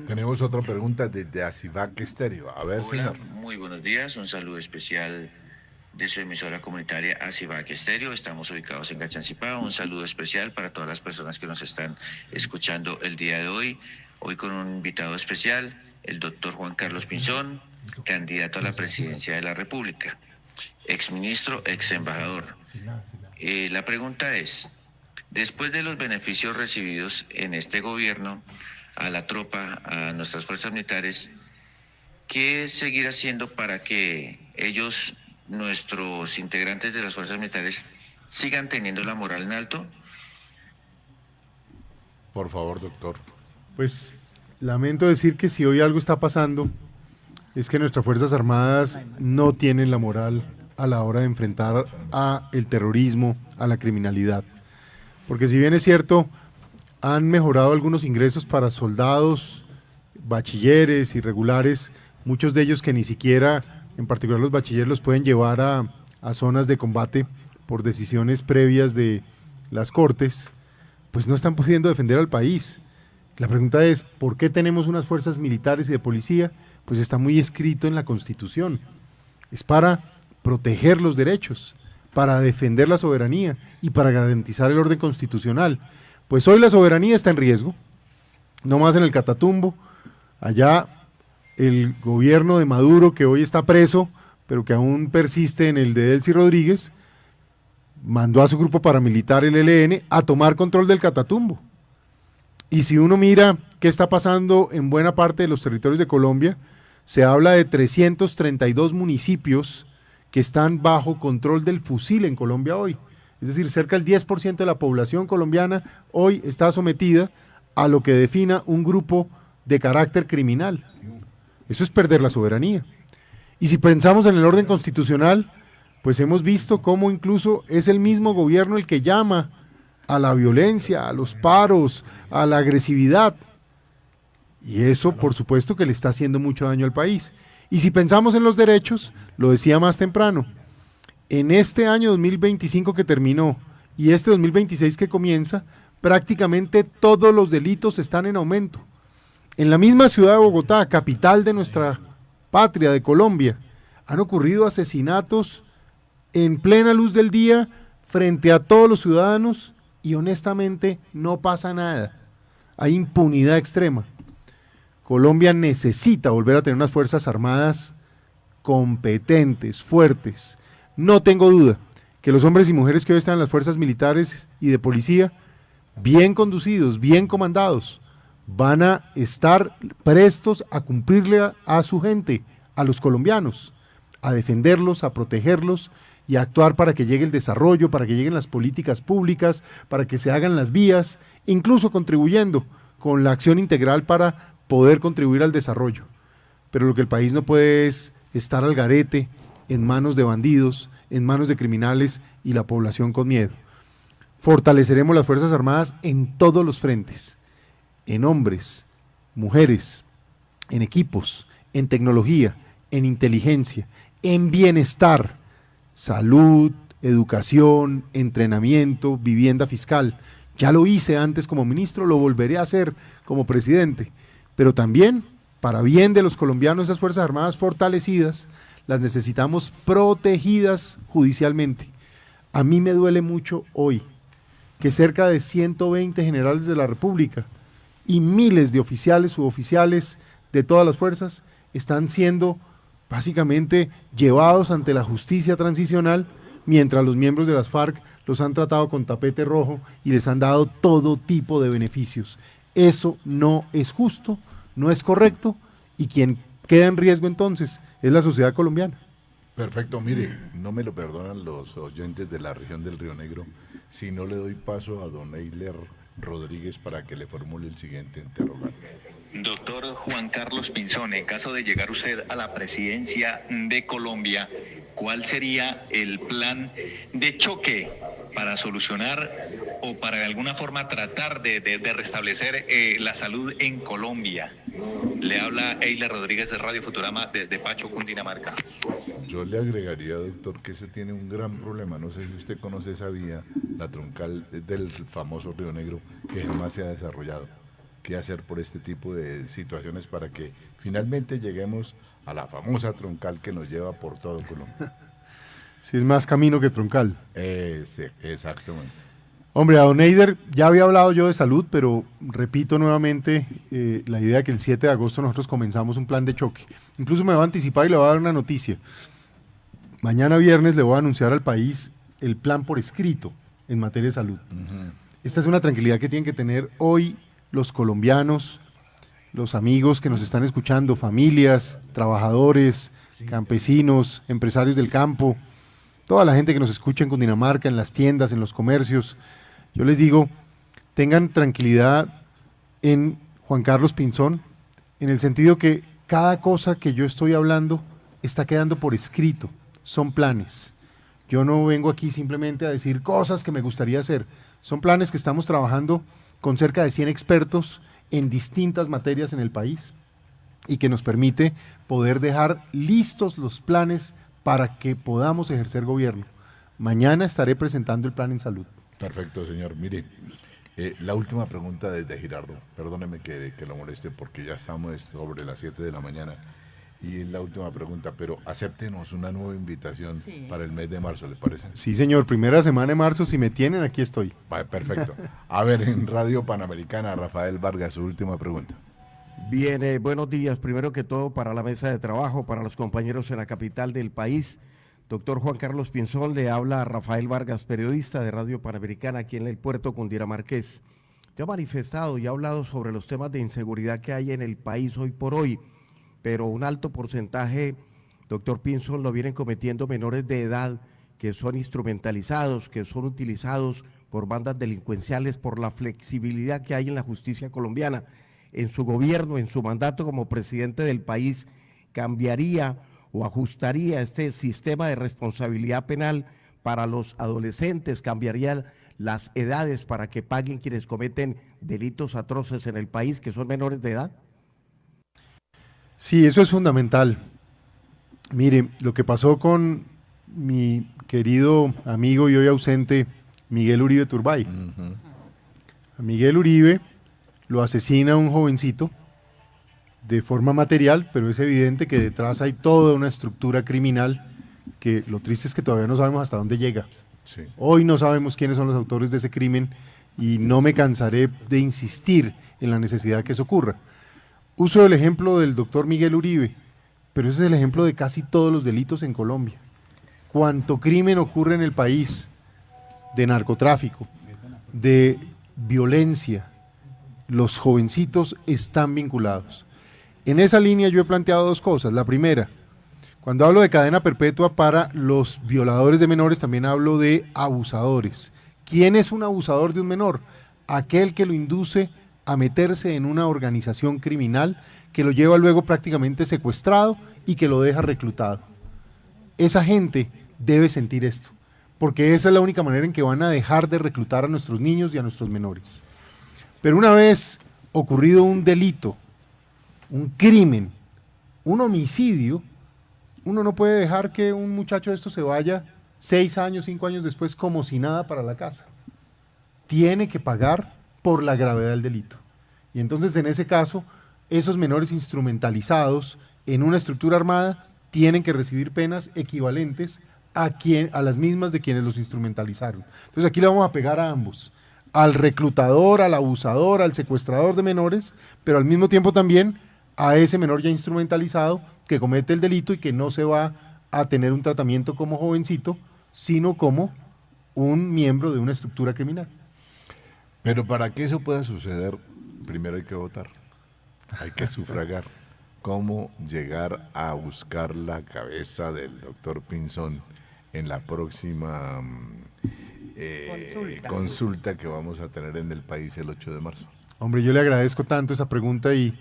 Tenemos otra pregunta desde Asivac Estéreo. A ver, Hola, señor. muy buenos días. Un saludo especial de su emisora comunitaria Asivac Estéreo. Estamos ubicados en Cachancipá. Un saludo especial para todas las personas que nos están escuchando el día de hoy. Hoy con un invitado especial, el doctor Juan Carlos Pinzón, candidato a la presidencia de la República, exministro, ex embajador. La pregunta es, después de los beneficios recibidos en este gobierno a la tropa, a nuestras fuerzas militares, ¿qué seguir haciendo para que ellos, nuestros integrantes de las fuerzas militares, sigan teniendo la moral en alto? Por favor, doctor. Pues lamento decir que si hoy algo está pasando, es que nuestras Fuerzas Armadas no tienen la moral a la hora de enfrentar a el terrorismo, a la criminalidad. Porque si bien es cierto, han mejorado algunos ingresos para soldados, bachilleres y regulares, muchos de ellos que ni siquiera, en particular los bachilleres, los pueden llevar a zonas de combate por decisiones previas de las Cortes, pues no están pudiendo defender al país. La pregunta es, ¿por qué tenemos unas fuerzas militares y de policía? Pues está muy escrito en la Constitución. Es para proteger los derechos, para defender la soberanía y para garantizar el orden constitucional. Pues hoy la soberanía está en riesgo, no más en el Catatumbo. Allá el gobierno de Maduro, que hoy está preso, pero que aún persiste en el de Delcy Rodríguez, mandó a su grupo paramilitar, el ELN, a tomar control del Catatumbo. Y si uno mira qué está pasando en buena parte de los territorios de Colombia, se habla de 332 municipios que están bajo control del fusil en Colombia hoy. Es decir, cerca del 10% de la población colombiana hoy está sometida a lo que defina un grupo de carácter criminal. Eso es perder la soberanía. Y si pensamos en el orden constitucional, pues hemos visto cómo incluso es el mismo gobierno el que llama a la violencia, a los paros, a la agresividad. Y eso, por supuesto, que le está haciendo mucho daño al país. Y si pensamos en los derechos, lo decía más temprano, en este año 2025 que terminó y este 2026 que comienza, prácticamente todos los delitos están en aumento. En la misma ciudad de Bogotá, capital de nuestra patria, de Colombia, han ocurrido asesinatos en plena luz del día frente a todos los ciudadanos y honestamente no pasa nada. Hay impunidad extrema. Colombia necesita volver a tener unas fuerzas armadas competentes, fuertes. No tengo duda que los hombres y mujeres que hoy están en las fuerzas militares y de policía, bien conducidos, bien comandados, van a estar prestos a cumplirle a su gente, a los colombianos, a defenderlos, a protegerlos y a actuar para que llegue el desarrollo, para que lleguen las políticas públicas, para que se hagan las vías, incluso contribuyendo con la acción integral para poder contribuir al desarrollo. Pero lo que el país no puede es estar al garete, en manos de bandidos, en manos de criminales y la población con miedo. Fortaleceremos las Fuerzas Armadas en todos los frentes, en hombres, mujeres, en equipos, en tecnología, en inteligencia, en bienestar, salud, educación, entrenamiento, vivienda fiscal. Ya lo hice antes como ministro, lo volveré a hacer como presidente, pero también, para bien de los colombianos, esas Fuerzas Armadas fortalecidas, las necesitamos protegidas judicialmente. A mí me duele mucho hoy que cerca de 120 generales de la República y miles de oficiales, suboficiales de todas las fuerzas están siendo básicamente llevados ante la justicia transicional, mientras los miembros de las FARC los han tratado con tapete rojo y les han dado todo tipo de beneficios. Eso no es justo, no es correcto, y quien queda en riesgo entonces es la sociedad colombiana. Perfecto, mire, no me lo perdonan los oyentes de la región del Río Negro si no le doy paso a don Eiler Rodríguez para que le formule el siguiente interrogante. Doctor Juan Carlos Pinzón, en caso de llegar usted a la presidencia de Colombia, ¿cuál sería el plan de choque para solucionar o para de alguna forma tratar de restablecer la salud en Colombia? Le habla Eiler Rodríguez de Radio Futurama desde Pacho, Cundinamarca. Yo le agregaría, doctor, que ese tiene un gran problema. No sé si usted conoce esa vía, la troncal del famoso Río Negro, que jamás se ha desarrollado. ¿Qué hacer por este tipo de situaciones para que finalmente lleguemos a la famosa troncal que nos lleva por todo Colombia? Si es más camino que troncal. Sí, exactamente. Hombre, a don Eider, ya había hablado yo de salud, pero repito nuevamente la idea de que el 7 de agosto nosotros comenzamos un plan de choque. Incluso me voy a anticipar y le voy a dar una noticia. Mañana viernes le voy a anunciar al país el plan por escrito en materia de salud. Esta es una tranquilidad que tienen que tener hoy los colombianos, los amigos que nos están escuchando, familias, trabajadores, campesinos, empresarios del campo, toda la gente que nos escucha en Cundinamarca, en las tiendas, en los comercios. Yo les digo, tengan tranquilidad en Juan Carlos Pinzón, en el sentido que cada cosa que yo estoy hablando está quedando por escrito, son planes. Yo no vengo aquí simplemente a decir cosas que me gustaría hacer, son planes que estamos trabajando con cerca de 100 expertos en distintas materias en el país y que nos permite poder dejar listos los planes para que podamos ejercer gobierno. Mañana estaré presentando el plan en salud. Perfecto, señor. Mire, la última pregunta desde Girardot. Perdóneme que lo moleste porque ya estamos sobre las 7 de la mañana. Y es la última pregunta, pero acéptenos una nueva invitación para el mes de marzo, ¿le parece? Sí, señor. Primera semana de marzo, si me tienen, aquí estoy. Perfecto. A ver, en Radio Panamericana, Rafael Vargas, su última pregunta. Bien, buenos días. Primero que todo, para la mesa de trabajo, para los compañeros en la capital del país. Doctor Juan Carlos Pinzón, le habla Rafael Vargas, periodista de Radio Panamericana aquí en el puerto cundinamarqués. Yo he manifestado y he hablado sobre los temas de inseguridad que hay en el país hoy por hoy, pero un alto porcentaje, doctor Pinzón, lo vienen cometiendo menores de edad que son instrumentalizados, que son utilizados por bandas delincuenciales, por la flexibilidad que hay en la justicia colombiana. En su gobierno, en su mandato como presidente del país, ¿cambiaría o ajustaría este sistema de responsabilidad penal para los adolescentes? ¿Cambiaría las edades para que paguen quienes cometen delitos atroces en el país, que son menores de edad? Sí, eso es fundamental. Mire, lo que pasó con mi querido amigo y hoy ausente Miguel Uribe Turbay. A Miguel Uribe lo asesina un jovencito de forma material, pero es evidente que detrás hay toda una estructura criminal que lo triste es que todavía no sabemos hasta dónde llega. Sí. Hoy no sabemos quiénes son los autores de ese crimen y no me cansaré de insistir en la necesidad de que eso ocurra. Uso el ejemplo del doctor Miguel Uribe, pero ese es el ejemplo de casi todos los delitos en Colombia. Cuánto crimen ocurre en el país de narcotráfico, de violencia, los jovencitos están vinculados. En esa línea yo he planteado dos cosas. La primera, cuando hablo de cadena perpetua para los violadores de menores, también hablo de abusadores. ¿Quién es un abusador de un menor? Aquel que lo induce a meterse en una organización criminal que lo lleva luego prácticamente secuestrado y que lo deja reclutado. Esa gente debe sentir esto, porque esa es la única manera en que van a dejar de reclutar a nuestros niños y a nuestros menores. Pero una vez ocurrido un delito, un crimen, un homicidio, uno no puede dejar que un muchacho de esto se vaya 6 años, 5 años después como si nada para la casa. Tiene que pagar por la gravedad del delito. Y entonces en ese caso, esos menores instrumentalizados en una estructura armada tienen que recibir penas equivalentes a las mismas de quienes los instrumentalizaron. Entonces aquí le vamos a pegar a ambos, al reclutador, al abusador, al secuestrador de menores, pero al mismo tiempo también a ese menor ya instrumentalizado que comete el delito y que no se va a tener un tratamiento como jovencito, sino como un miembro de una estructura criminal. Pero para que eso pueda suceder, primero hay que votar, hay que sufragar. ¿Cómo llegar a buscar la cabeza del doctor Pinzón en la próxima consulta que vamos a tener en el país el 8 de marzo? Hombre, yo le agradezco tanto esa pregunta y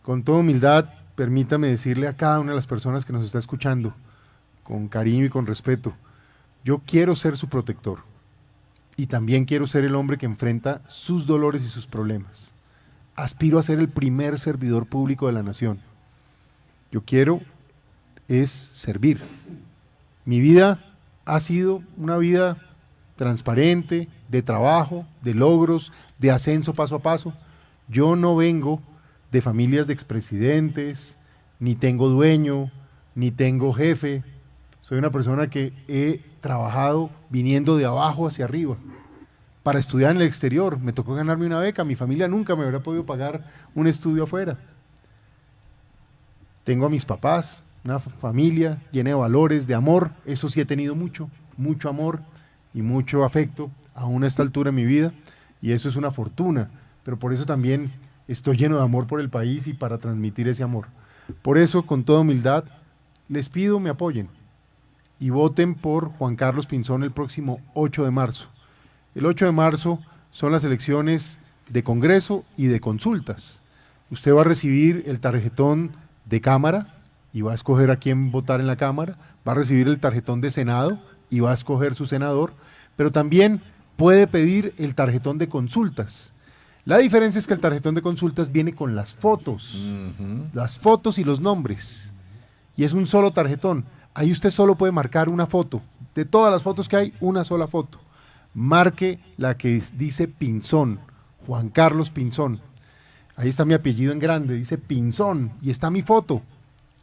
con toda humildad, permítame decirle a cada una de las personas que nos está escuchando, con cariño y con respeto, yo quiero ser su protector y también quiero ser el hombre que enfrenta sus dolores y sus problemas. Aspiro a ser el primer servidor público de la nación. Yo quiero es servir. Mi vida ha sido una vida transparente, de trabajo, de logros, de ascenso paso a paso. Yo no vengo de familias de expresidentes, ni tengo dueño, ni tengo jefe. Soy una persona que he trabajado viniendo de abajo hacia arriba. Para estudiar en el exterior, me tocó ganarme una beca, mi familia nunca me habría podido pagar un estudio afuera. Tengo a mis papás, una familia llena de valores, de amor, eso sí he tenido mucho, mucho amor y mucho afecto aún a esta altura en mi vida, y eso es una fortuna, pero por eso también estoy lleno de amor por el país y para transmitir ese amor. Por eso, con toda humildad, les pido me apoyen y voten por Juan Carlos Pinzón el próximo 8 de marzo. El 8 de marzo son las elecciones de Congreso y de consultas. Usted va a recibir el tarjetón de Cámara y va a escoger a quién votar en la Cámara, va a recibir el tarjetón de Senado y va a escoger su senador, pero también puede pedir el tarjetón de consultas. La diferencia es que el tarjetón de consultas viene con las fotos y los nombres, y es un solo tarjetón. Ahí usted solo puede marcar una foto, de todas las fotos que hay, una sola foto. Marque la que dice Pinzón, Juan Carlos Pinzón. Ahí está mi apellido en grande, dice Pinzón, y está mi foto.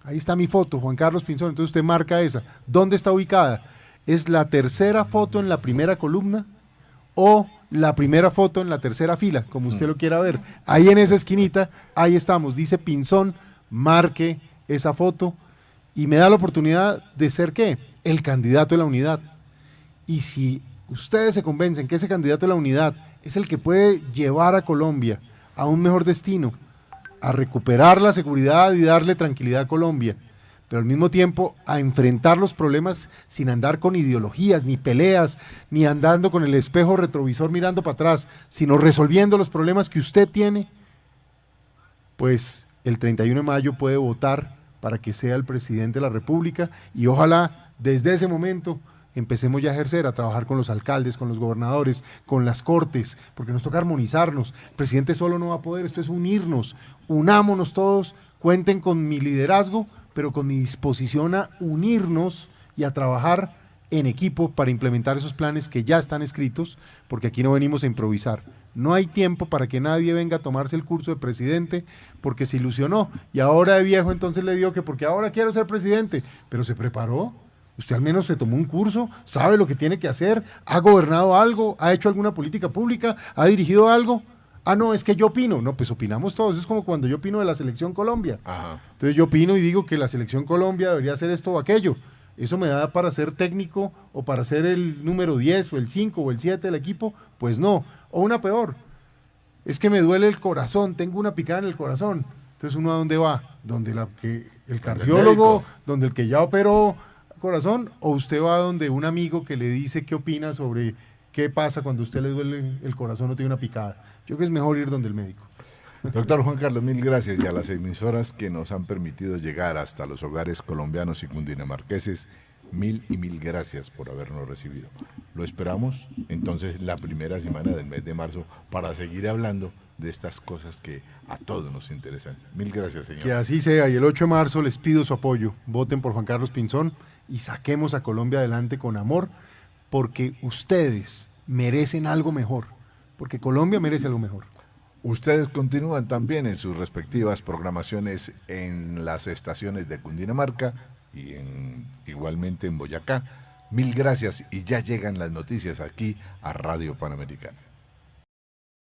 Ahí está mi foto, Juan Carlos Pinzón. Entonces usted marca esa. ¿Dónde está ubicada? ¿Es la tercera foto en la primera columna o la primera foto en la tercera fila, como usted lo quiera ver? Ahí en esa esquinita, ahí estamos, dice Pinzón, marque esa foto y me da la oportunidad de ser, ¿qué? El candidato de la unidad. Y si ustedes se convencen que ese candidato de la unidad es el que puede llevar a Colombia a un mejor destino, a recuperar la seguridad y darle tranquilidad a Colombia, pero al mismo tiempo a enfrentar los problemas sin andar con ideologías, ni peleas, ni andando con el espejo retrovisor mirando para atrás, sino resolviendo los problemas que usted tiene, pues el 31 de mayo puede votar para que sea el presidente de la República y ojalá desde ese momento empecemos ya a ejercer, a trabajar con los alcaldes, con los gobernadores, con las cortes, porque nos toca armonizarnos. El presidente solo no va a poder, esto es unirnos, unámonos todos, cuenten con mi liderazgo, pero con mi disposición a unirnos y a trabajar en equipo para implementar esos planes que ya están escritos, porque aquí no venimos a improvisar. No hay tiempo para que nadie venga a tomarse el curso de presidente porque se ilusionó y ahora de viejo entonces le digo que porque ahora quiero ser presidente, pero se preparó. Usted al menos se tomó un curso, sabe lo que tiene que hacer, ha gobernado algo, ha hecho alguna política pública, ha dirigido algo. Ah, no, es que yo opino. No, pues opinamos todos. Es como cuando yo opino de la Selección Colombia. Ajá. Entonces yo opino y digo que la Selección Colombia debería hacer esto o aquello. ¿Eso me da para ser técnico o para ser el número 10 o el 5 o el 7 del equipo? Pues no. O una peor. Es que me duele el corazón, tengo una picada en el corazón. Entonces uno ¿a dónde va? Donde el cardiólogo, donde el que ya operó corazón, o usted va donde un amigo que le dice qué opina sobre qué pasa cuando a usted le duele el corazón o tiene una picada. Yo creo que es mejor ir donde el médico. Doctor Juan Carlos, mil gracias y a las emisoras que nos han permitido llegar hasta los hogares colombianos y cundinamarqueses, Mil y mil gracias por habernos recibido. Lo esperamos entonces la primera semana del mes de marzo para seguir hablando de estas cosas que a todos nos interesan. Mil gracias, señor. Que así sea, y el 8 de marzo les pido su apoyo. Voten por Juan Carlos Pinzón y saquemos a Colombia adelante con amor, porque ustedes merecen algo mejor, porque Colombia merece algo mejor. Ustedes continúan también en sus respectivas programaciones en las estaciones de Cundinamarca y igualmente en Boyacá. Mil gracias y ya llegan las noticias aquí a Radio Panamericana.